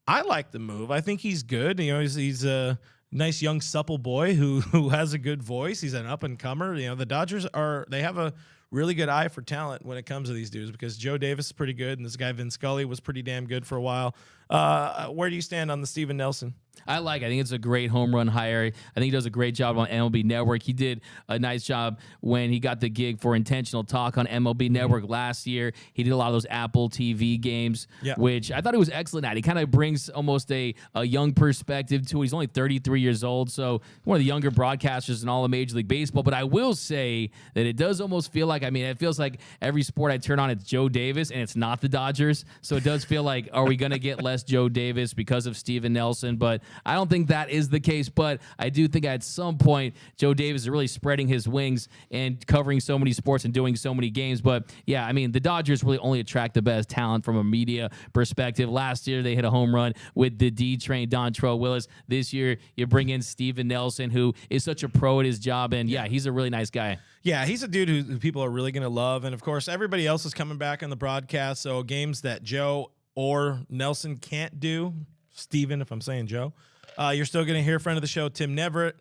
I like the move. I think he's good. He's a nice young supple boy who has a good voice. He's an up and comer. The Dodgers they have a really good eye for talent when it comes to these dudes, because Joe Davis is pretty good, and this guy Vin Scully was pretty damn good for a while. Where do you stand on the Steven Nelson? I think it's a great home run hire. I think he does a great job on MLB Network. He did a nice job when he got the gig for Intentional Talk on MLB Network last year. He did a lot of those Apple TV games, which I thought he was excellent at. He kind of brings almost a young perspective to it. He's only 33 years old, so one of the younger broadcasters in all of Major League Baseball. But I will say that it does almost feel like, it feels like every sport I turn on, it's Joe Davis, and it's not the Dodgers. So it does feel like, are we going to get less Joe Davis because of Steven Nelson? But I don't think that is the case, but I do think at some point Joe Davis is really spreading his wings and covering so many sports and doing so many games. But yeah, the Dodgers really only attract the best talent from a media perspective. Last year they hit a home run with the D-Train, Dontrell Willis. This year you bring in Steven Nelson, who is such a pro at his job, and yeah, he's a really nice guy. Yeah, he's a dude who people are really going to love. And of course, everybody else is coming back on the broadcast. So games that Joe or Nelson can't do, Steven, if I'm saying Joe, you're still going to hear friend of the show, Tim Neverett.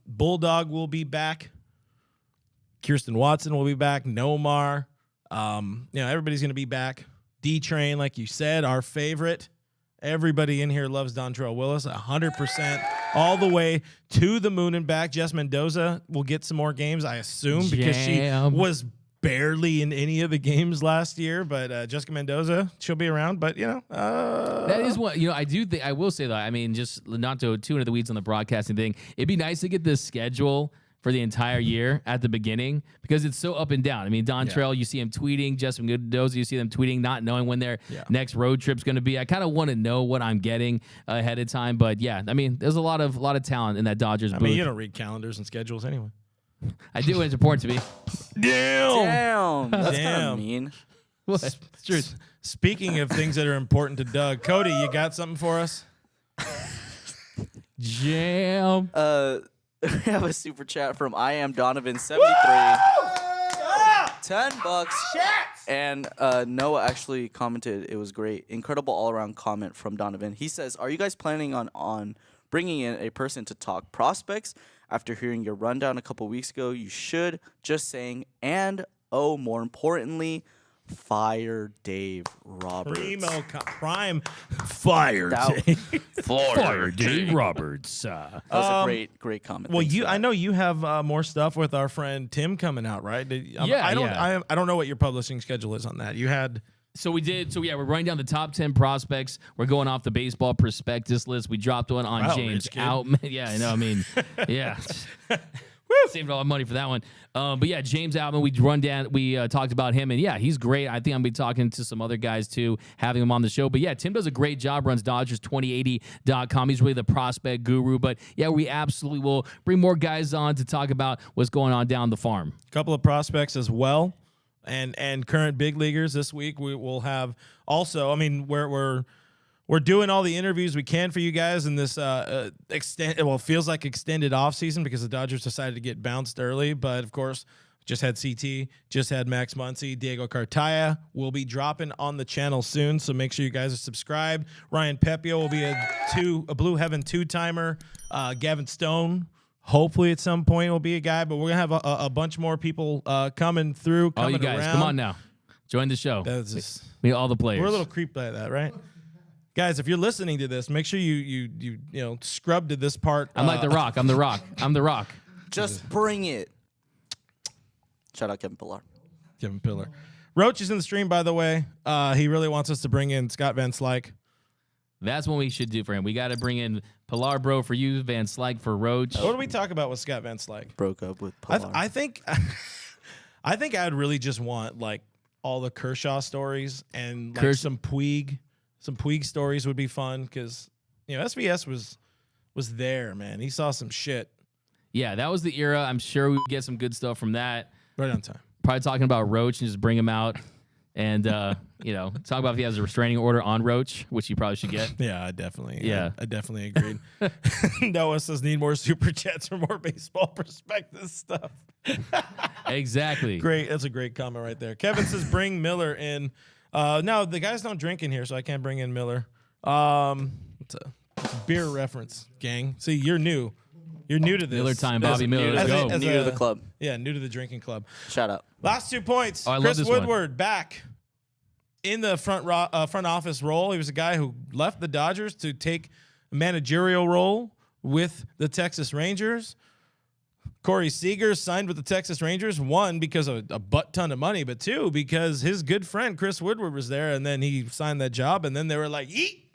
Bulldog will be back. Kirsten Watson will be back. Nomar. Everybody's going to be back. D-Train, like you said, our favorite. Everybody in here loves Dontrell Willis, 100%, all the way to the moon and back. Jess Mendoza will get some more games, I assume, because she was barely in any of the games last year. But Jessica Mendoza, she'll be around. But that is what I do think. I will say that. Just not to too into the weeds on the broadcasting thing. It'd be nice to get this schedule for the entire year at the beginning, because it's so up and down. Dontrell, you see him tweeting. Jessica Mendoza, you see them tweeting, not knowing when their next road trip's going to be. I kind of want to know what I'm getting ahead of time. But yeah, there's a lot of talent in that Dodgers booth. You don't read calendars and schedules anyway. I do. It's important to me. Damn. That's kind of mean. What? It's true. Speaking of things that are important to Doug, Cody, you got something for us? Jam. We have a super chat from I am Donovan 73. $10. And Noah actually commented it was great. Incredible all-around comment from Donovan. He says, "Are you guys planning on bringing in a person to talk prospects? After hearing your rundown a couple weeks ago, you should. Just saying. And more importantly, fire Dave Roberts." Prime fire Dave. Fire Dave Roberts. That was a great comment. Well, Thanks for I that. know you have more stuff with our friend Tim coming out, right? Yeah, I don't know what your publishing schedule is on that. You had. So we did. So yeah, we're running down the top 10 prospects. We're going off the baseball prospectus list. We dropped one on Wow, James rich kid. Outman. Yeah, I know. I mean, yeah. Saved all the money for that one. But yeah, James Outman, we talked about him, and yeah, he's great. I think I'm going to be talking to some other guys too, having him on the show. But yeah, Tim does a great job, runs Dodgers2080.com. He's really the prospect guru. But yeah, we absolutely will bring more guys on to talk about what's going on down the farm. A couple of prospects as well, and current big leaguers this week. We will have also. I mean, we're doing all the interviews we can for you guys in this it feels like extended off season because the Dodgers decided to get bounced early. But of course, just had CT, just had Max Muncy, Diego Cartaya will be dropping on the channel soon. So make sure you guys are subscribed. Ryan Pepio will be a Blue Heaven 2-timer. Gavin Stone. Hopefully at some point will be a guy, but we're gonna have a bunch more people coming through. All you guys, around. come on now, join the show. That's just, We all the players. we're a little creeped by that, right? Guys, if you're listening to this, make sure you scrub to this part. I'm like the Rock. I'm the Rock. I'm the Rock. Just bring it. Shout out Kevin Pillar. Kevin Pillar. Roach is in the stream, by the way. He really wants us to bring in Scott Van Slyke. That's what we should do for him. We got to bring in Pilar Bro for you, Van Slyke for Roach. What do we talk about with Scott Van Slyke? Broke up with Pillar. I think I think I'd really just want like all the Kershaw stories and like some Puig stories would be fun because SVS was there, man. He saw some shit Yeah, that was the era. I'm sure we get some good stuff from that. right on time. Probably talking about Roach and just bring him out and talk about if he has a restraining order on Roach, which you probably should get. Yeah, I definitely agreed. Noah says need more super chats for more baseball prospectus stuff. Exactly. Great, that's a great comment right there. Kevin says bring Miller in. No, the guys don't drink in here, so I can't bring in Miller. It's a beer reference, gang. See, you're new. You're new to this. Miller time, Bobby Miller. Let's go. New to the club. Yeah, new to the drinking club. Shout out. Last 2 points. Oh, I love Chris this one. Woodward back in the front office role. He was a guy who left the Dodgers to take a managerial role with the Texas Rangers. Corey Seager signed with the Texas Rangers, one, because of a butt ton of money, but two, because his good friend Chris Woodward was there, and then he signed that job, and then they were like, eat.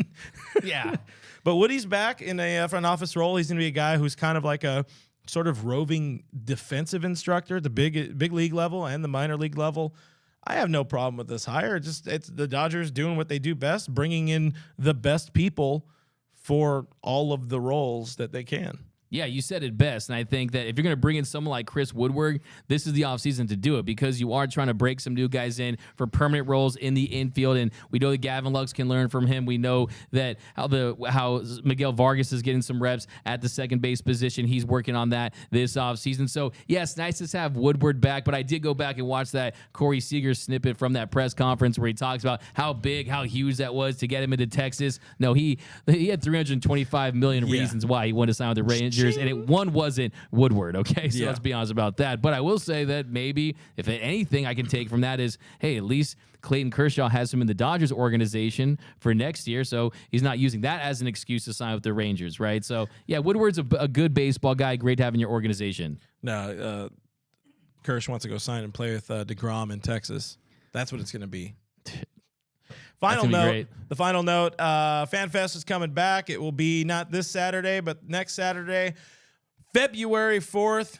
Yeah. But Woody's back in a front office role. He's going to be a guy who's kind of like a sort of roving defensive instructor at the big league level and the minor league level. I have no problem with this hire. It's the Dodgers doing what they do best, bringing in the best people for all of the roles that they can. Yeah, you said it best. And I think that if you're going to bring in someone like Chris Woodward, this is the offseason to do it because you are trying to break some new guys in for permanent roles in the infield. And we know that Gavin Lux can learn from him. We know that how Miguel Vargas is getting some reps at the second base position. He's working on that this offseason. So, yes, nice to have Woodward back. But I did go back and watch that Corey Seager snippet from that press conference where he talks about how big, how huge that was to get him into Texas. No, he had 325 million reasons why he wanted to sign with the Rangers. And one wasn't Woodward, okay? So let's be honest about that. But I will say that maybe, if anything I can take from that is, hey, at least Clayton Kershaw has him in the Dodgers organization for next year, so he's not using that as an excuse to sign with the Rangers, right? So, yeah, Woodward's a good baseball guy. Great to have in your organization. No, Kersh wants to go sign and play with DeGrom in Texas. That's what it's going to be. Final note. The final note. FanFest is coming back. It will be not this Saturday, but next Saturday, February 4th.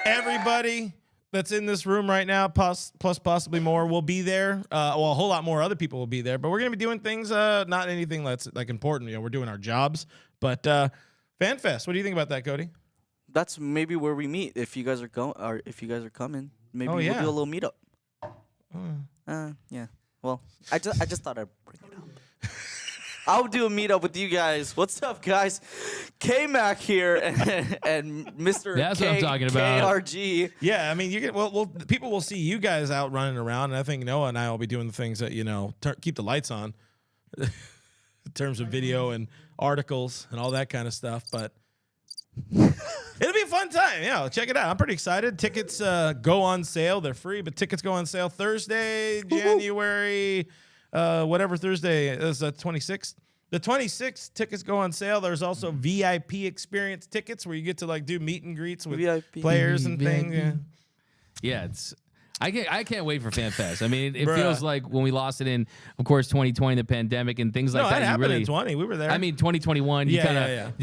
Everybody that's in this room right now, plus possibly more, will be there. Well, a whole lot more other people will be there. But we're going to be doing things, not anything that's like important. We're doing our jobs. But FanFest, what do you think about that, Cody? That's maybe where we meet if you guys are going, or if you guys are coming. Maybe we'll do a little meetup. Yeah. Well, I just thought I'd bring it up. I'll do a meetup with you guys. What's up, guys? K-Mac here and Mr. That's what I'm talking about. KRG. Yeah, I mean, you get well, people will see you guys out running around, and I think Noah and I will be doing the things that keep the lights on, in terms of video and articles and all that kind of stuff. But it'll be a fun time. Yeah, check it out. I'm pretty excited. Tickets go on sale. They're free, but tickets go on sale Thursday, January. Whatever Thursday is, the 26th. The 26th tickets go on sale. There's also VIP experience tickets where you get to like do meet and greets with VIP. players and things. Yeah. Yeah, I can't wait for FanFest. I mean, it feels like when we lost it in, of course, 2020, the pandemic and things like No, that. that happened really, in 20. We were there. I mean, 2021. You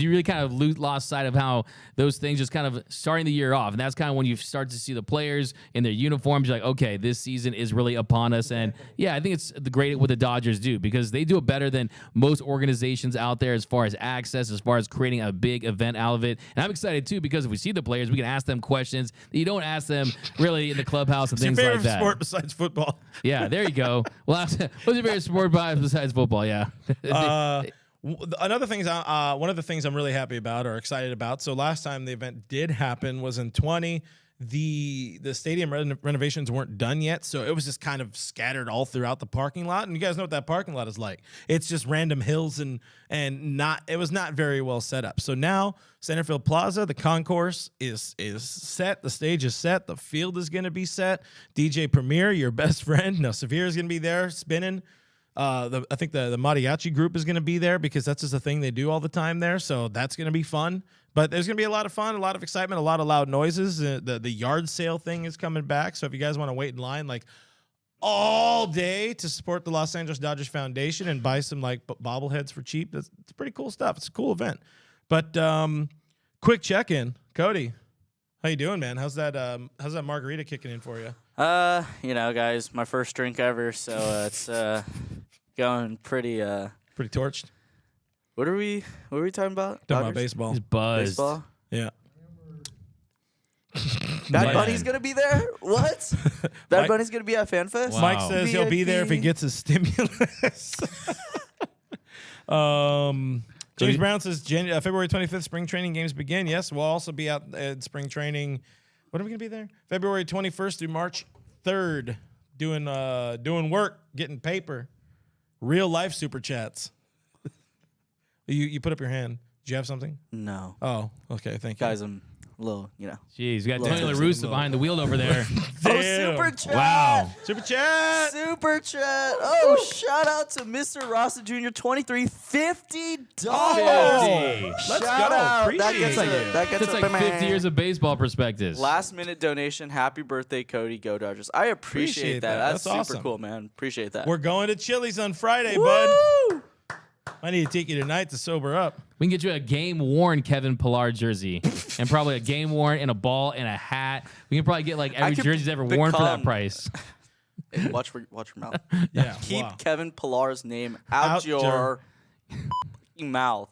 really kind of lost sight of how those things just kind of starting the year off, and that's kind of when you start to see the players in their uniforms. You're like, okay, this season is really upon us, and yeah, I think it's the great what the Dodgers do because they do it better than most organizations out there as far as access, as far as creating a big event out of it. And I'm excited too because if we see the players, we can ask them questions that you don't ask them really in the clubhouse and What's things your like favorite that. sport besides football? Yeah, there you go. Well, what's your favorite sport besides football? Yeah. Another thing is, one of the things I'm really happy about or excited about. So last time the event did happen was in 20. The stadium renovations weren't done yet, so it was just kind of scattered all throughout the parking lot. And you guys know what that parking lot is like. It's just random hills and it was not very well set up. So now Centerfield Plaza, the concourse is set, the stage is set, the field is going to be set. DJ Premier, your best friend, Severe is going to be there spinning. I think the mariachi group is going to be there because that's just a thing they do all the time there. So that's going to be fun. But there's going to be a lot of fun, a lot of excitement, a lot of loud noises. The yard sale thing is coming back. So if you guys want to wait in line like all day to support the Los Angeles Dodgers Foundation and buy some like bobbleheads for cheap, it's pretty cool stuff. It's a cool event. But quick check-in. Cody, how you doing, man? How's that margarita kicking in for you? Guys, my first drink ever, so it's going pretty torched. What are we talking about? Talking about baseball. He's buzzed. Baseball? Yeah. Bad Bunny's gonna be there? What? Bad Bunny's gonna be at FanFest? Wow. Mike says he'll be there if he gets his stimulus. James Brown says February 25th, spring training games begin. Yes, we'll also be out at spring training. When are we going to be there? February 21st through March 3rd, doing work, getting paper, real life super chats. You put up your hand. Did you have something? No. Oh, okay. Thank you. Guys, I'm a little, Jeez, we got Little Tony La tipsy. Russa behind the wheel over there. Oh, super chat! Wow. Super chat. Super chat! Oh, shout out to Mr. Rossi Jr. $23.50. Hey. Let's Shout go. out. Appreciate That gets it. That gets That's like 50 years of baseball prospectus. Last minute donation. Happy birthday, Cody. Go Dodgers. I appreciate that. That's super awesome. cool, man. Appreciate that. We're going to Chili's on Friday, Woo! bud. I need to take you tonight to sober up. We can get you a game-worn Kevin Pillar jersey and probably a game-worn and a ball and a hat. We can probably get like every could jersey's ever worn for that become- price. Hey, watch your mouth. Yeah. Keep wow. Kevin Pillar's name out your mouth.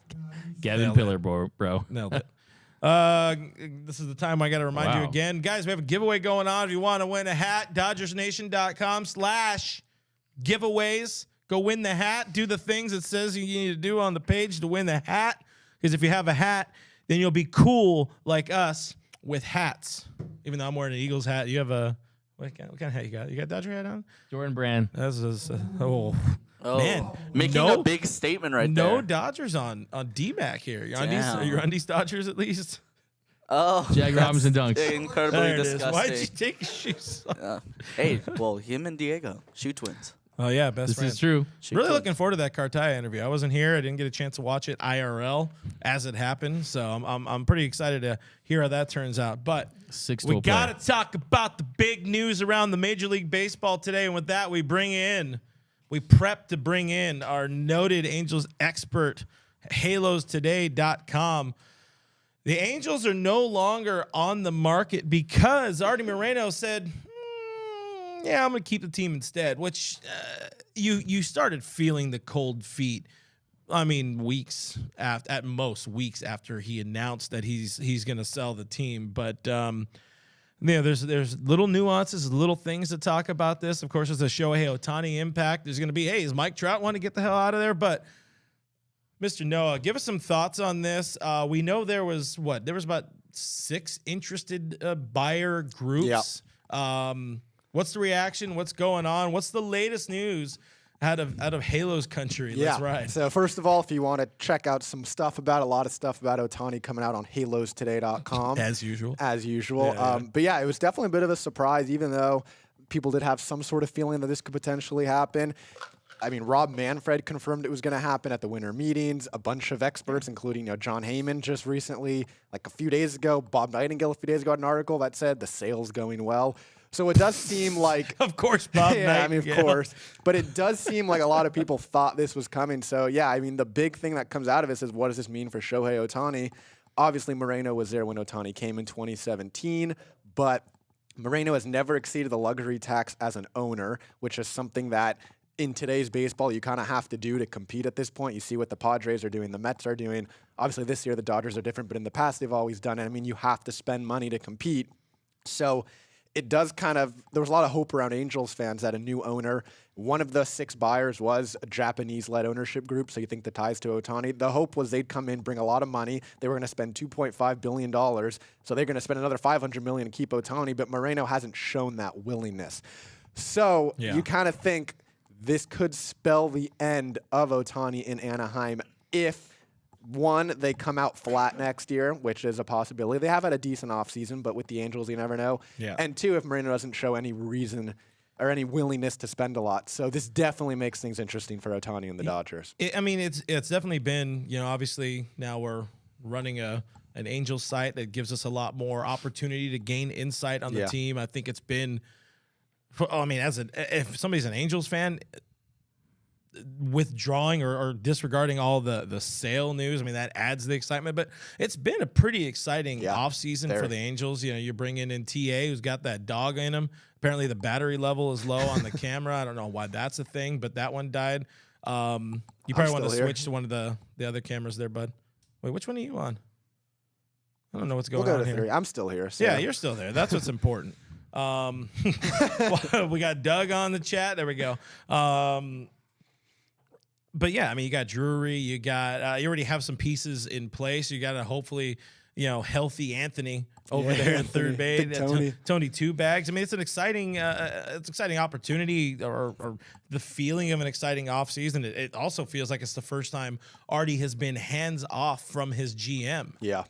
Kevin Nailed Pillar, bro. Nailed it. This is the time I got to remind you Wow. again. Guys, we have a giveaway going on. If you want to win a hat, DodgersNation.com/giveaways. Go win the hat. Do the things it says you need to do on the page to win the hat. Because if you have a hat, then you'll be cool like us with hats. Even though I'm wearing an Eagles hat, you have a what kind of hat you got? You got a Dodger hat on? Jordan Brand. Oh man, Making no, a big statement right there. no Dodgers on D-Mac here. Your undies, Damn. are your undies Dodgers at least? Oh, Jack that's Robinson dunks. Incredibly There it is. disgusting. Why'd you take your shoes off? Hey, well, him and Diego, shoe twins. Oh yeah, best This friend. is true. Shoe Really twins. looking forward to that Cartaya interview. I wasn't here. I didn't get a chance to watch it IRL as it happened. So I'm pretty excited to hear how that turns out. But we got to talk about the big news around the Major League Baseball today. And with that, we prep to bring in our noted Angels expert, HalosToday.com. The Angels are no longer on the market because Artie Moreno said, yeah, I'm going to keep the team instead, which you started feeling the cold feet. I mean, at most weeks after he announced that he's going to sell the team. But there's little nuances, little things to talk about this. Of course, there's a Shohei Ohtani impact. There's going to be, hey, does Mike Trout want to get the hell out of there? But Mr. Noah, give us some thoughts on this. We know there was about 6 interested buyer groups. Yeah. What's the reaction? What's going on? What's the latest news out of Halo's country? That's right. So first of all, if you want to check out some stuff about a lot of stuff about Ohtani coming out on halostoday.com. As usual. But yeah, it was definitely a bit of a surprise, even though people did have some sort of feeling that this could potentially happen. I mean, Rob Manfred confirmed it was going to happen at the winter meetings. A bunch of experts, including John Heyman just recently, like a few days ago, Bob Nightingale a few days ago had an article that said the sale's going well. So it does seem like... Of course, Bob Nightingale. I mean, of course. But it does seem like a lot of people thought this was coming. So, yeah, I mean, the big thing that comes out of this is what does this mean for Shohei Ohtani? Obviously, Moreno was there when Ohtani came in 2017, but Moreno has never exceeded the luxury tax as an owner, which is something that... in today's baseball, you kind of have to do to compete at this point. You see what the Padres are doing, the Mets are doing. Obviously, this year the Dodgers are different, but in the past they've always done it. I mean, you have to spend money to compete. So it does there was a lot of hope around Angels fans that a new owner, one of the 6 buyers was a Japanese-led ownership group, so you think the ties to Ohtani. The hope was they'd come in, bring a lot of money. They were going to spend $2.5 billion, so they're going to spend another $500 million to keep Ohtani, but Moreno hasn't shown that willingness. So you kind of think... this could spell the end of Ohtani in Anaheim if, one, they come out flat next year, which is a possibility. They have had a decent offseason, but with the Angels, you never know. Yeah. And 2, if Moreno doesn't show any reason or any willingness to spend a lot. So this definitely makes things interesting for Ohtani and the Dodgers. It's definitely been, obviously now we're running an Angels site that gives us a lot more opportunity to gain insight on the team. I think it's been... if somebody's an Angels fan, withdrawing or disregarding all the sale news, I mean, that adds the excitement. But it's been a pretty exciting offseason for the Angels. You bring in TA, who's got that dog in him. Apparently, the battery level is low on the camera. I don't know why that's a thing, but that one died. You probably want to switch to one of the other cameras there, bud. Wait, which one are you on? I don't know what's going on here. 3. I'm still here. So. Yeah, you're still there. That's what's important. We got Doug on the chat. There we go. But yeah, I mean, you got Drury, you already have some pieces in place. You got a hopefully, healthy Anthony over there in third base. Tony 2 bags. I mean, it's an exciting opportunity or the feeling of an exciting offseason. It also feels like it's the first time Artie has been hands off from his GM. Yeah.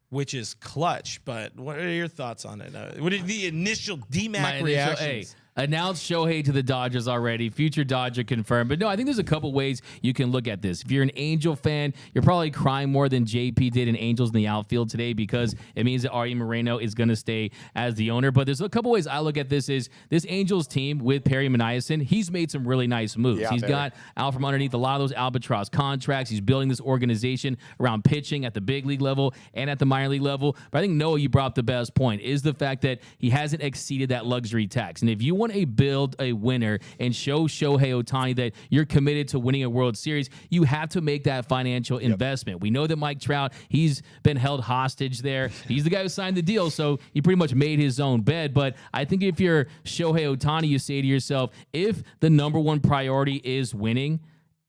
Which is clutch, but what are your thoughts on it? What are the initial DMAC reactions? Announced Shohei to the Dodgers already. Future Dodger confirmed. But no, I think there's a couple ways you can look at this. If you're an Angel fan, you're probably crying more than JP did in Angels in the outfield today because it means that Artie Moreno is going to stay as the owner. But there's a couple ways I look at this is this Angels team with Perry Manayasin, he's made some really nice moves. He's got out from underneath a lot of those albatross contracts. He's building this organization around pitching at the big league level and at the minor league level. But I think, Noah, you brought up the best point, is the fact that he hasn't exceeded that luxury tax. And if you want to build a winner and show Shohei Ohtani that you're committed to winning a World Series, you have to make that financial investment. We know that Mike Trout, he's been held hostage there. He's the guy who signed the deal, so he pretty much made his own bed. But I think if you're Shohei Ohtani, you say to yourself, if the number one priority is winning,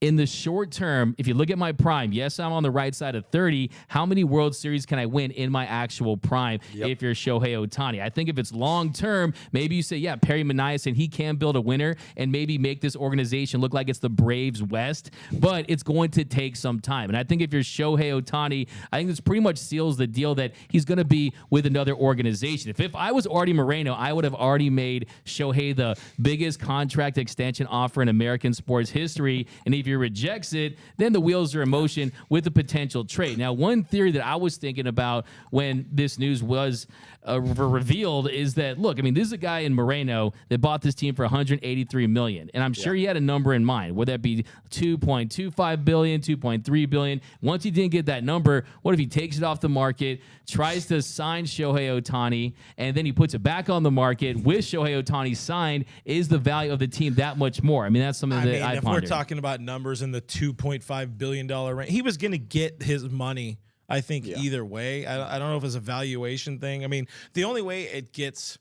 in the short term, if you look at my prime, yes, I'm on the right side of 30. How many World Series can I win in my actual prime if you're Shohei Ohtani? I think if it's long term, maybe you say, yeah, Perry Manayasin, he can build a winner and maybe make this organization look like it's the Braves West, but it's going to take some time. And I think if you're Shohei Ohtani, I think this pretty much seals the deal that he's going to be with another organization. If I was Artie Moreno, I would have already made Shohei the biggest contract extension offer in American sports history. And if he rejects it, then the wheels are in motion with a potential trade. Now, one theory that I was thinking about when this news was revealed is that, look, I mean, this is a guy in Moreno that bought this team for $183 million, and I'm sure he had a number in mind. Would that be $2.25 billion, $2.3 billion? Once he didn't get that number, what if he takes it off the market, tries to sign Shohei Ohtani, and then he puts it back on the market with Shohei Ohtani signed? Is the value of the team that much more? I mean, that's something that I if pondered. We're talking about numbers in the $2.5 billion range, he was going to get his money. I think either way. I don't know if it's a valuation thing. I mean, the only way it gets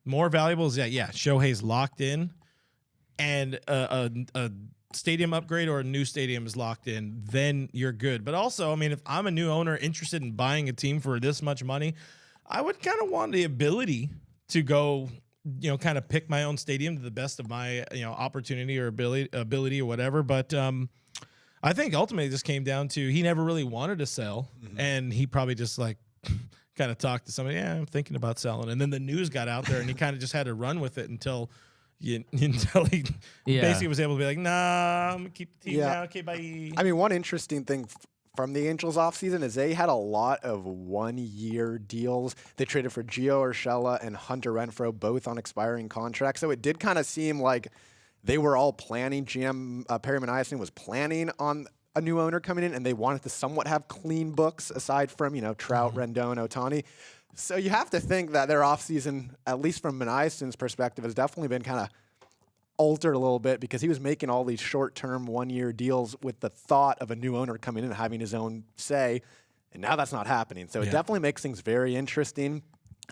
more valuable is that, Shohei's locked in and a stadium upgrade or a new stadium is locked in, then you're good. But also, I mean, if I'm a new owner interested in buying a team for this much money, I would kind of want the ability to go, kind of pick my own stadium to the best of my, opportunity or ability or whatever. But I think ultimately it just came down to he never really wanted to sell, and he probably just like kind of talked to somebody, I'm thinking about selling. And then the news got out there, and he kind of just had to run with it until he basically was able to be like, nah, I'm going to keep the team now. Okay, bye. I mean, one interesting thing from the Angels offseason is they had a lot of one-year deals. They traded for Gio Urshela and Hunter Renfroe, both on expiring contracts. So it did kind of seem like they were all planning. GM Perry Maniason was planning on a new owner coming in, and they wanted to somewhat have clean books aside from, Trout, Rendon, Ohtani. So you have to think that their offseason, at least from Maniason's perspective, has definitely been kind of altered a little bit because he was making all these short-term one-year deals with the thought of a new owner coming in and having his own say, and now that's not happening. So it definitely makes things very interesting.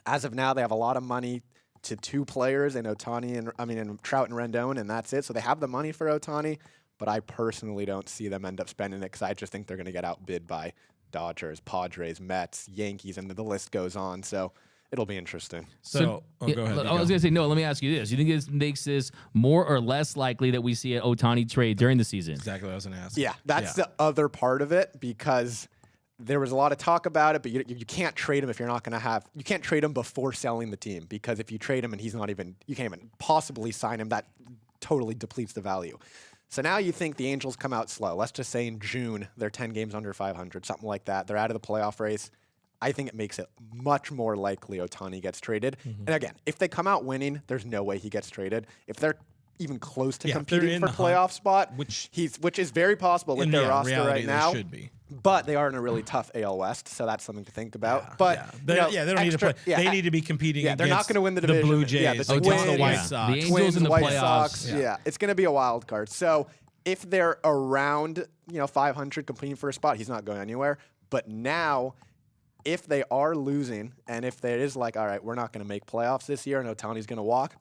As of now, they have a lot of money to two players, and Ohtani and Trout and Rendon, and that's it. So they have the money for Ohtani, but I personally don't see them end up spending it because I just think they're going to get outbid by Dodgers, Padres, Mets, Yankees, and the list goes on. So it'll be interesting. So go ahead. I was going to say, no, let me ask you this. You think this makes this more or less likely that we see an Ohtani trade during the season? Exactly what I was going to ask. Yeah, that's the other part of it because there was a lot of talk about it, but you can't trade him if you're not going to have – you can't trade him before selling the team because if you trade him and he's not even – you can't even possibly sign him, that totally depletes the value. So now you think the Angels come out slow. Let's just say in June they're 10 games under 500, something like that. They're out of the playoff race. I think it makes it much more likely Ohtani gets traded. And again, if they come out winning, there's no way he gets traded. If they're even close to competing for playoff spot, which is very possible with their roster right now. Should be. But they are in a really tough AL West, so that's something to think about. They don't need to play. They need to be competing. Yeah, they're not going to win the division. The Blue Jays, the Twins, the White Sox, the Angels in the White playoffs. Sox. Yeah, it's going to be a wild card. So if they're around 500 competing for a spot, he's not going anywhere. But now, if they are losing, and if there is like, all right, we're not going to make playoffs this year, and Ohtani's going to walk,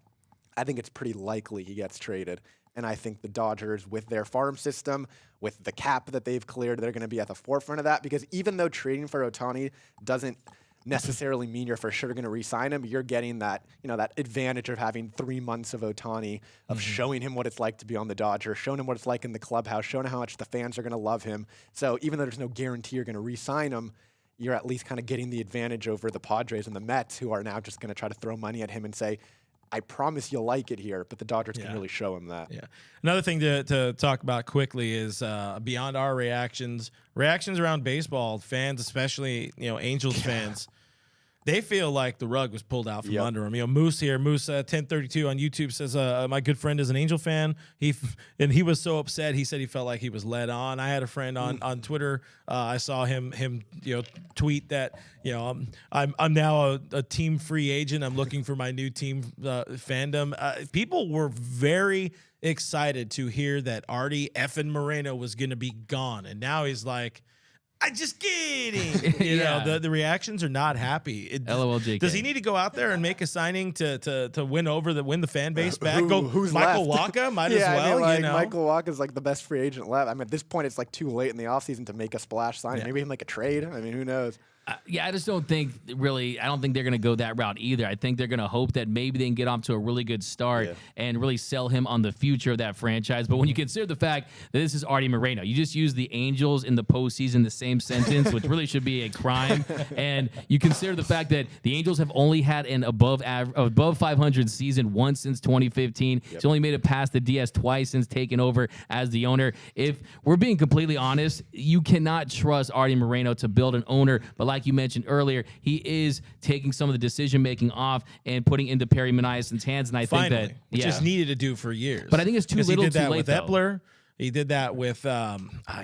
I think it's pretty likely he gets traded. And I think the Dodgers, with their farm system, with the cap that they've cleared, they're going to be at the forefront of that. Because even though trading for Ohtani doesn't necessarily mean you're for sure going to re-sign him, you're getting that that advantage of having 3 months of Ohtani, of showing him what it's like to be on the Dodgers, showing him what it's like in the clubhouse, showing him how much the fans are going to love him. So even though there's no guarantee you're going to re-sign him, you're at least kind of getting the advantage over the Padres and the Mets, who are now just going to try to throw money at him and say, I promise you'll like it here, but the Dodgers can really show him that. Yeah. Another thing to talk about quickly is beyond our reactions around baseball, fans, especially Angels fans, they feel like the rug was pulled out from under them. Moose here, Moose 1032 on YouTube says, my good friend is an Angel fan. He was so upset. He said he felt like he was led on. I had a friend on Twitter. I saw him tweet that I'm now a team free agent. I'm looking for my new team fandom. People were very excited to hear that Artie effing Moreno was going to be gone, and now he's like, I just kidding. The reactions are not happy. LOL, JK. Does he need to go out there and make a signing to win the fan base back? Who's Michael left? Wacha might as well. Michael Wacha is like the best free agent left. I mean, at this point, it's like too late in the offseason to make a splash sign. Maybe even like a trade. I mean, who knows? I just don't think really. I don't think they're going to go that route either. I think they're going to hope that maybe they can get off to a really good start and really sell him on the future of that franchise. But when you consider the fact that this is Artie Moreno, you just use the Angels in the postseason the same sentence, which really should be a crime. And you consider the fact that the Angels have only had an above 500 season once since 2015. He's only made it past the DS twice since taking over as the owner. If we're being completely honest, you cannot trust Artie Moreno to build an owner. But like you mentioned earlier, he is taking some of the decision-making off and putting into Perry Maniason's hands, and I think that which is needed to do for years. But I think it's too little, he did that too late, with Epler. He did that with I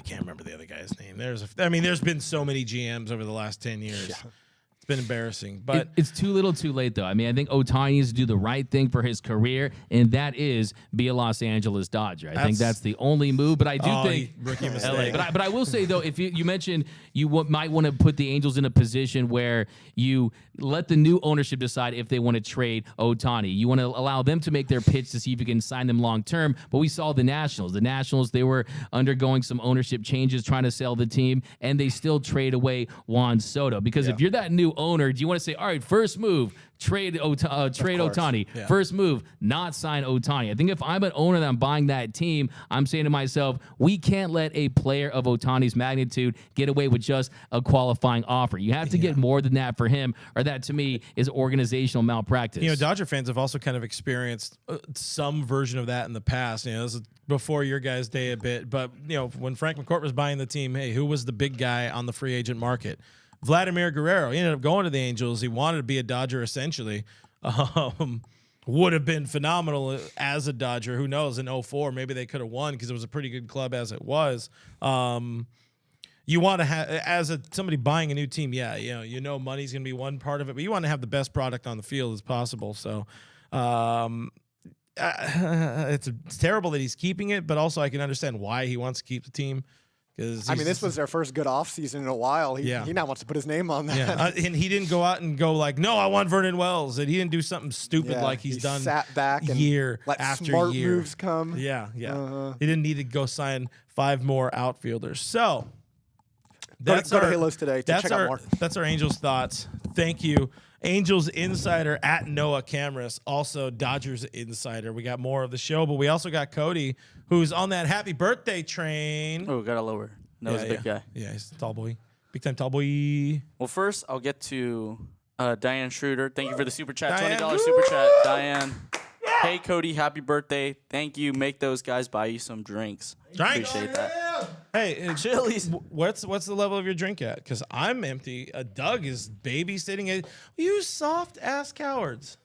can't remember the other guy's name. There's been so many GMs over the last 10 years. It's been embarrassing. But it's too little too late, though. I mean, I think Ohtani needs to do the right thing for his career, and that is be a Los Angeles Dodger. I think that's the only move, but I do think rookie LA. mistake. But I will say, though, if you mentioned you might want to put the Angels in a position where you let the new ownership decide if they want to trade Ohtani. You want to allow them to make their pitch to see if you can sign them long term. But we saw the Nationals. The Nationals, they were undergoing some ownership changes, trying to sell the team, and they still trade away Juan Soto. Because if you're that new owner, do you want to say, all right, first move, trade Ohtani. Yeah. First move, not sign Ohtani. I think if I'm an owner that I'm buying that team, I'm saying to myself, we can't let a player of Ohtani's magnitude get away with just a qualifying offer. You have to get more than that for him, or that to me is organizational malpractice. You know, Dodger fans have also kind of experienced some version of that in the past. You know, this is before your guys' day a bit. But, you know, when Frank McCourt was buying the team, hey, who was the big guy on the free agent market? Vladimir Guerrero. He ended up going to the Angels. He wanted to be a Dodger essentially. Would have been phenomenal as a Dodger. Who knows? In 04, maybe they could have won because it was a pretty good club as it was. You want to have, as somebody buying a new team, you know money's going to be one part of it, but you want to have the best product on the field as possible. So it's terrible that he's keeping it, but also I can understand why he wants to keep the team. I mean, this was their first good offseason in a while. He now wants to put his name on that. Yeah. And he didn't go out and go like, no, I want Vernon Wells. And he didn't do something stupid like he's done sat back and year let after smart year. moves come. Yeah. He didn't need to go sign 5 more outfielders. So that's go to Halos today to check out more. That's our Angels thoughts. Thank you. Angels Insider at Noah Cameras, also Dodgers Insider. We got more of the show, but we also got Cody, who's on that happy birthday train. Oh, got to lower. Noah's a big guy. Yeah, he's a tall boy. Big time tall boy. Well, first, I'll get to Diane Schroeder. Thank you for the super chat. Diane. $20 super chat. Diane. Hey, Cody, happy birthday. Thank you. Make those guys buy you some drinks. Appreciate that. Hey, Chili's. What's the level of your drink at? Because I'm empty. Doug is babysitting it. You soft ass cowards.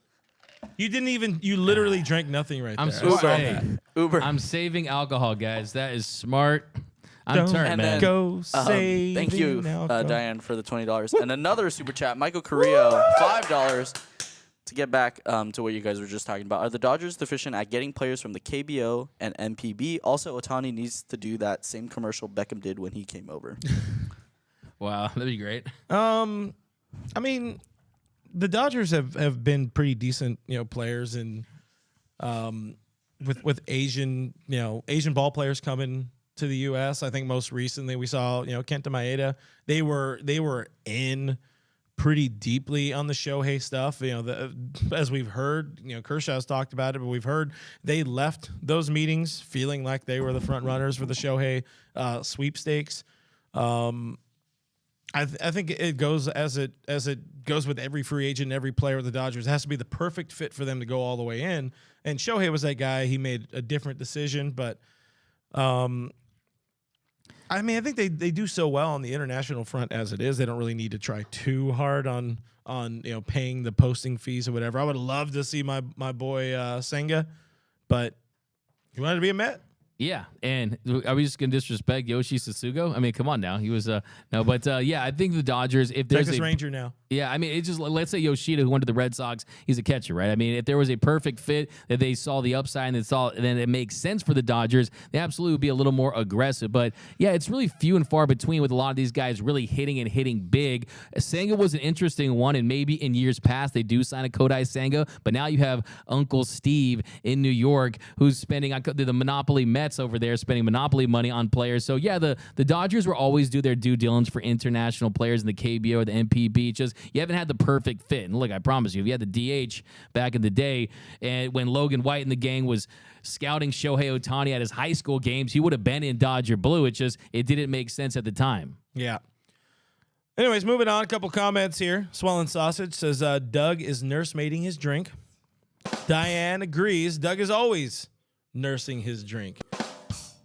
You didn't even. You literally drank nothing right I'm there. so sorry. Hey, Uber. I'm saving alcohol, guys. That is smart. I'm turned, and man. then, Go save. Thank you, Diane, for the $20. And another super chat, Michael Carrillo, $5. To get back to what you guys were just talking about, are the Dodgers deficient at getting players from the KBO and MPB? Also, Ohtani needs to do that same commercial Beckham did when he came over. Wow, that'd be great. I mean, the Dodgers have been pretty decent, players, and with Asian ball players coming to the U.S. I think most recently we saw, Kenta Maeda. They were in pretty deeply on the Shohei stuff. As we've heard, Kershaw's talked about it, but we've heard they left those meetings feeling like they were the front runners for the Shohei sweepstakes. I think it goes as it goes with every free agent, every player of the Dodgers. It has to be the perfect fit for them to go all the way in. And Shohei was that guy. He made a different decision, but I think they do so well on the international front as it is. They don't really need to try too hard on paying the posting fees or whatever. I would love to see my boy Senga, but he wanted to be a Met. Yeah, and are we just gonna disrespect Yoshi Sasugo? I mean, come on now. He was I think the Dodgers. If there's Texas Ranger now. Yeah, I mean, it's just, let's say Yoshida, who went to the Red Sox, he's a catcher, right? I mean, if there was a perfect fit that they saw the upside and then it makes sense for the Dodgers, they absolutely would be a little more aggressive. But yeah, it's really few and far between with a lot of these guys really hitting big. Senga was an interesting one, and maybe in years past they do sign a Kodai Senga, but now you have Uncle Steve in New York who's spending the Monopoly Mets over there spending Monopoly money on players. So yeah, the Dodgers will always do their due diligence for international players in the KBO or the MPB. Just you haven't had the perfect fit. And look, I promise you, if you had the DH back in the day, and when Logan White and the gang was scouting Shohei Ohtani at his high school games, he would have been in Dodger blue. It didn't make sense at the time. Yeah. Anyways, moving on. A couple comments here. Swollen Sausage says Doug is nursemaiding his drink. Diane agrees. Doug is always nursing his drink.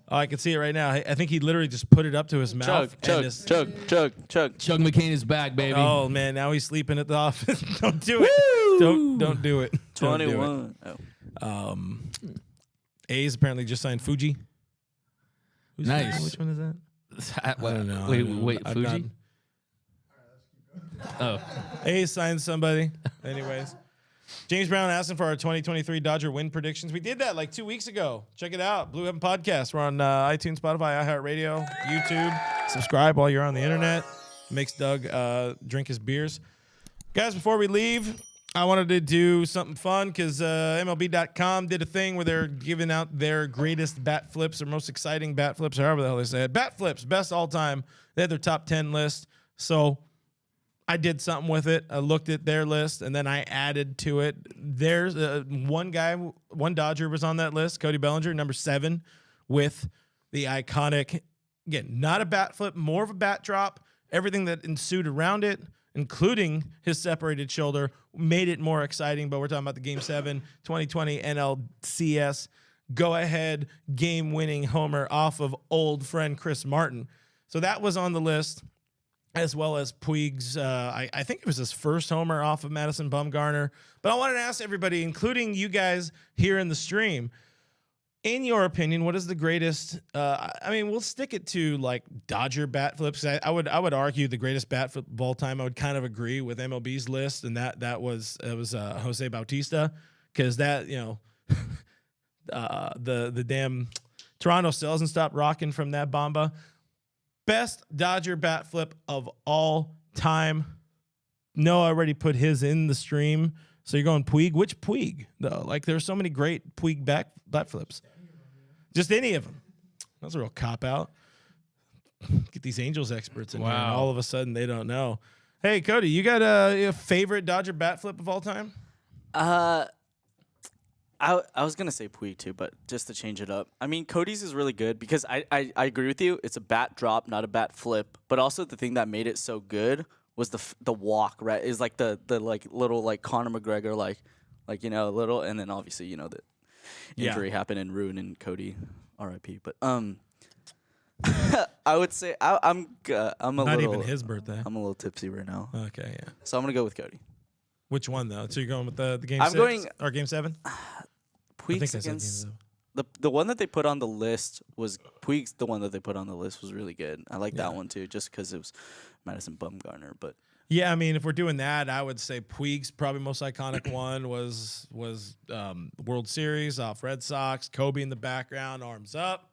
Oh, I can see it right now. I think he literally just put it up to his mouth. Chug McCain is back, baby. Oh man, now he's sleeping at the office. Don't do it. Don't do it. 21. A's apparently just signed Fuji. Nice. Which one is that? I don't know. Wait, I've Fuji? Oh, A's signed somebody. Anyways. James Brown asking for our 2023 Dodger win predictions. We did that like 2 weeks ago. Check it out. Blue Heaven Podcast. We're on iTunes, Spotify, iHeartRadio, YouTube. Subscribe while you're on the internet. Makes Doug drink his beers. Guys, before we leave, I wanted to do something fun because MLB.com did a thing where they're giving out their greatest bat flips or most exciting bat flips, or however the hell they say it. Bat flips, best all time. They had their top 10 list. So I did something with it. I looked at their list, and then I added to it. There's one Dodger was on that list, Cody Bellinger, number 7, with the iconic, again, not a bat flip, more of a bat drop. Everything that ensued around it, including his separated shoulder, made it more exciting. But we're talking about the Game 7 2020 NLCS go-ahead game-winning homer off of old friend Chris Martin. So that was on the list, as well as Puig's, I think it was his first homer off of Madison Bumgarner. But I wanted to ask everybody, including you guys here in the stream, in your opinion, what is the greatest? I mean, we'll stick it to like Dodger bat flips. I would argue the greatest bat flip of all time. I would kind of agree with MLB's list, and that was Jose Bautista, because that, you know, the damn Toronto still hasn't stopped rocking from that bomba. Best Dodger bat flip of all time. No, I already put his in the stream. So you're going Puig. Which Puig though? Like there's so many great Puig bat flips. Just any of them. That's a real cop out. Get these Angels experts in here, and all of a sudden they don't know. Hey, Cody, you got a favorite Dodger bat flip of all time? I was gonna say Puig too, but just to change it up. I mean, Cody's is really good because I agree with you. It's a bat drop, not a bat flip. But also the thing that made it so good was the walk, right? Is like the like little like Conor McGregor like you know, little, and then obviously you know the injury happened and ruining Cody, R.I.P. But I would say I'm a Not little, even his birthday. I'm a little tipsy right now. Okay, yeah. So I'm gonna go with Cody. Which one though? So you're going with the game? I'm 6 going- or game 7? Puig's against the one that they put on the list was Puig's. The one that they put on the list was really good. I like that one too, just because it was Madison Bumgarner. But yeah, I mean, if we're doing that, I would say Puig's probably most iconic one was World Series off Red Sox, Kobe in the background, arms up.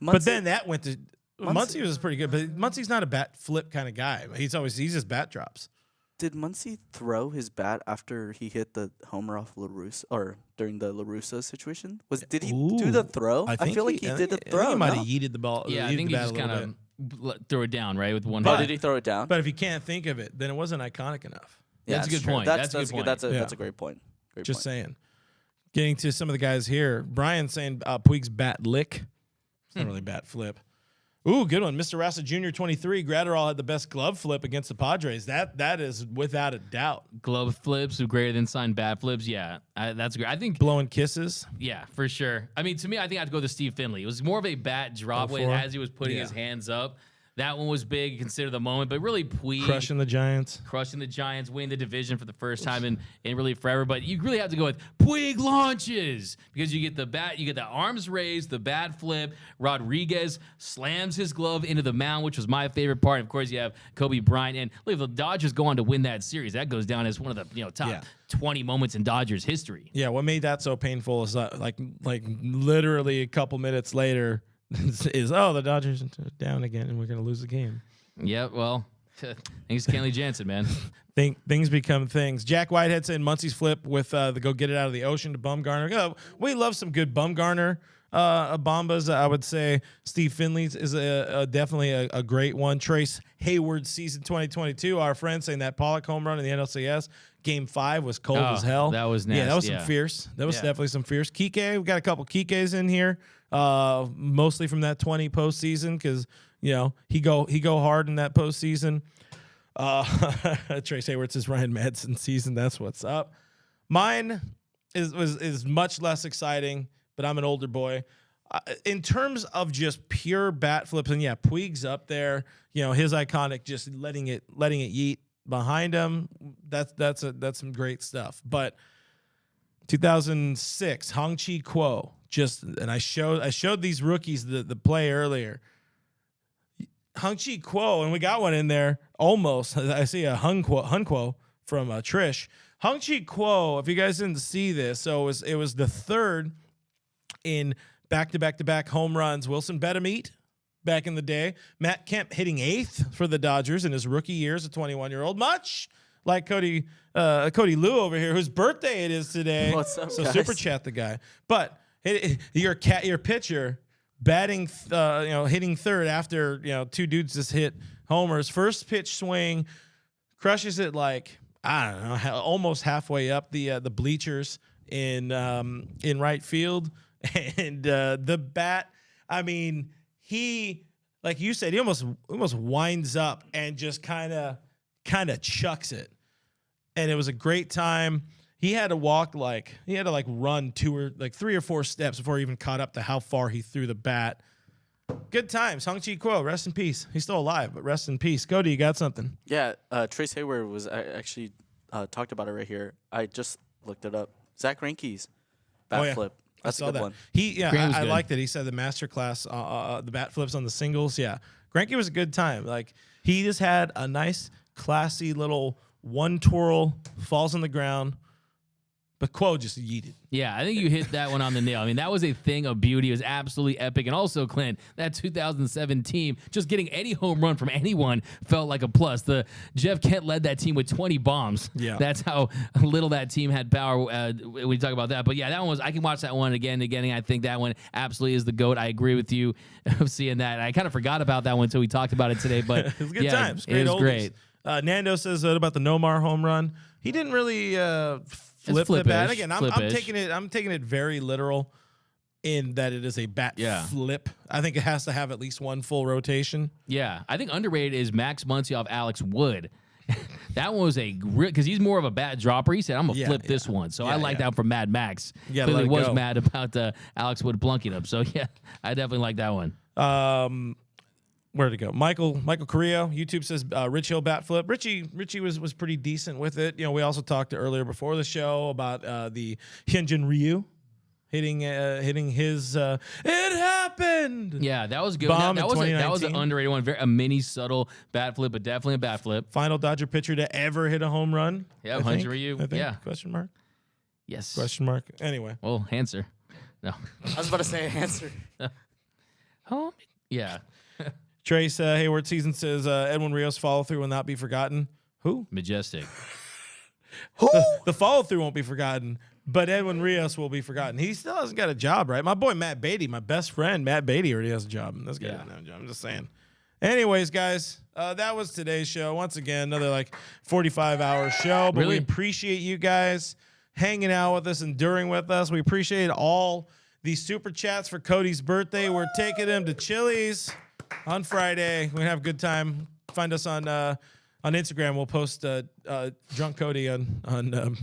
But then that went to Muncy was pretty good, but Muncy's not a bat flip kind of guy. He's just bat drops. Did Muncy throw his bat after he hit the homer off La Russa, or during the La Russa situation? Did he do the throw? I feel like he did the throw. He might have yeeted the ball. yeah, I think he just kind of threw it down, right, with one Oh, hand. did he throw it down? But if you can't think of it, then it wasn't iconic enough. That's a good true. point. That's a good point. That's a great point. Just saying. Getting to some of the guys here. Brian saying Puig's bat lick. It's not really bat flip. Ooh, good one. Mr. Rassa Jr. 23. Gratterall had the best glove flip against the Padres. That is without a doubt. Glove flips are greater than signed bat flips. Yeah, that's great. I think Blowing kisses. Yeah, for sure. I mean, to me, I think I have to go with Steve Finley. It was more of a bat drop way as he was putting his hands up. That one was big, consider the moment, but really Puig Crushing the Giants. winning the division for the first time in really forever. But you really have to go with Puig launches because you get the bat, you get the arms raised, the bat flip. Rodriguez slams his glove into the mound, which was my favorite part. And of course, you have Kobe Bryant, and look, if the Dodgers go on to win that series, that goes down as one of the top 20 moments in Dodgers history. Yeah, what made that so painful is like literally a couple minutes later is the Dodgers are down again and we're gonna lose the game. Yeah, well, thanks to Kenley Jansen, man. Things become things. Jack Whitehead saying Muncy's flip with the go get it out of the ocean to Bumgarner. Oh, we love some good Bumgarner bombas. I would say Steve Finley's is definitely a great one. Trace Heyward season 2022. Our friend saying that Pollock home run in the NLCS. Game 5 was cold as hell. That was nasty. Yeah, that was some fierce. That was definitely some fierce. Kike, we got a couple Kikes in here. Mostly from that 20 postseason because he go hard in that postseason. Trace Hayward says Ryan Madsen season. That's what's up. Mine is much less exciting, but I'm an older boy. In terms of just pure bat flips, and Puig's up there. His iconic just letting it yeet behind him. That's some great stuff. But 2006, Hong-Chi Kuo. I showed these rookies the play earlier. Hung-Chi Kuo, and we got one in there almost. I see a Hun Kuo from Trish. Hung-Chi Kuo, if you guys didn't see this, so it was the third in back-to-back-to-back home runs. Wilson Betemeet back in the day. Matt Kemp hitting 8th for the Dodgers in his rookie year as a 21-year-old. Much like Cody Lou over here, whose birthday it is today. What's up, so guys? super chat the guy. But your pitcher batting, hitting third after 2 dudes just hit homers. First pitch swing, crushes it like, I don't know, almost halfway up the bleachers in right field. And the bat, I mean, he, like you said, he almost winds up and just kind of chucks it. And it was a great time. He had to run 3 or 4 steps before he even caught up to how far he threw the bat. Good times. Hung-Chi Kuo, rest in peace. He's still alive, but rest in peace. Cody, you got something? Yeah, Trace Heyward was actually talked about it right here. I just looked it up. Zach Greinke's bat flip. That's a good one. I liked it. He said the masterclass, the bat flips on the singles. Yeah, Greinke was a good time. Like, he just had a nice, classy little one twirl, falls on the ground, but Kuo just yeeted. Yeah, I think you hit that one on the nail. I mean, that was a thing of beauty. It was absolutely epic. And also, Clint, that 2007 team, just getting any home run from anyone felt like a plus. Jeff Kent led that team with 20 bombs. Yeah. That's how little that team had power when you talk about that. But yeah, that one was, I can watch that one again and again. And I think that one absolutely is the GOAT. I agree with you of seeing that. I kind of forgot about that one until we talked about it today. But it was good times. It was great. Nando says about the Nomar home run. He didn't really flip the bat. Again, I'm taking it very literal in that it is a bat flip. I think it has to have at least one full rotation. Yeah, I think underrated is Max Muncy off Alex Wood. That one was because he's more of a bat dropper. He said, "I'm gonna flip this one." So I like that from Mad Max. Yeah, clearly was mad about Alex Wood plunking him. So yeah, I definitely like that one. Where'd it go? Michael Carrillo, YouTube says Rich Hill bat flip. Richie was pretty decent with it. We also talked earlier before the show about the Hyunjin Ryu hitting his it happened. Yeah, that was good. Bomb That was an underrated one. A mini subtle bat flip, but definitely a bat flip. Final Dodger pitcher to ever hit a home run. Yeah, Hyunjin Ryu. I think. Yeah. Question mark? Yes. Question mark. Anyway. Well, answer. No. I was about to say answer. Home? Yeah. Trace Heyward season says Edwin Rios follow through will not be forgotten. Who? Majestic. Who? The follow through won't be forgotten, but Edwin Rios will be forgotten. He still hasn't got a job, right? My boy Matt Beatty, my best friend Matt Beatty, already has a job. This guy doesn't have a job. I'm just saying. Anyways, guys, that was today's show. Once again, another 45-hour show, but we appreciate you guys hanging out with us, enduring with us. We appreciate all these super chats for Cody's birthday. We're taking him to Chili's on Friday. We have a good time. Find us on Instagram. We'll post Drunk Cody on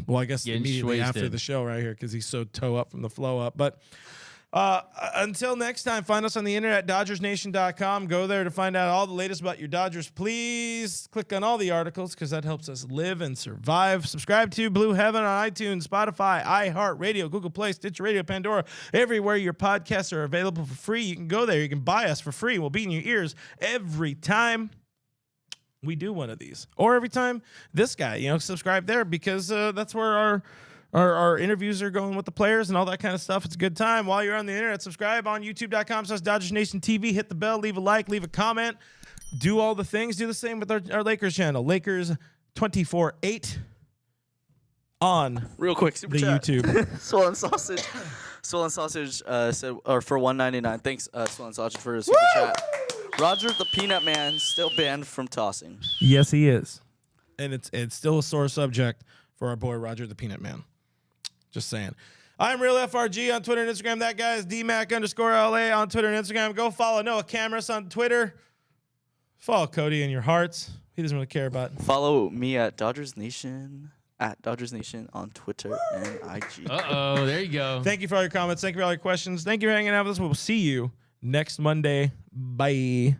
I guess immediately after the show right here because he's so toe up from the flow up. But until next time, find us on the internet, DodgersNation.com. Go there to find out all the latest about your Dodgers. Please click on all the articles because that helps us live and survive. Subscribe to Blue Heaven on iTunes, Spotify, iHeartRadio, Google Play, Stitcher Radio, Pandora, everywhere your podcasts are available for free. You can go there. You can buy us for free. We'll be in your ears every time we do one of these, or every time this guy, subscribe there because that's where our interviews are going with the players and all that kind of stuff. It's a good time. While you're on the internet, subscribe on youtube.com/DodgersNationTV. Hit the bell, leave a like, leave a comment, do all the things. Do the same with our Lakers channel, Lakers 24/8 on real quick super the chat. YouTube. Swollen Sausage said, or for $1.99. Thanks, Swollen Sausage, for his super chat. Roger the Peanut Man still banned from tossing. Yes, he is, and it's still a sore subject for our boy Roger the Peanut Man. Just saying. I'm Real FRG on Twitter and Instagram. That guy is DMac_LA on Twitter and Instagram. Go follow Noah Cameras on Twitter. Follow Cody in your hearts. He doesn't really care about. Follow me at Dodgers Nation on Twitter and IG. There you go. Thank you for all your comments. Thank you for all your questions. Thank you for hanging out with us. We'll see you next Monday. Bye.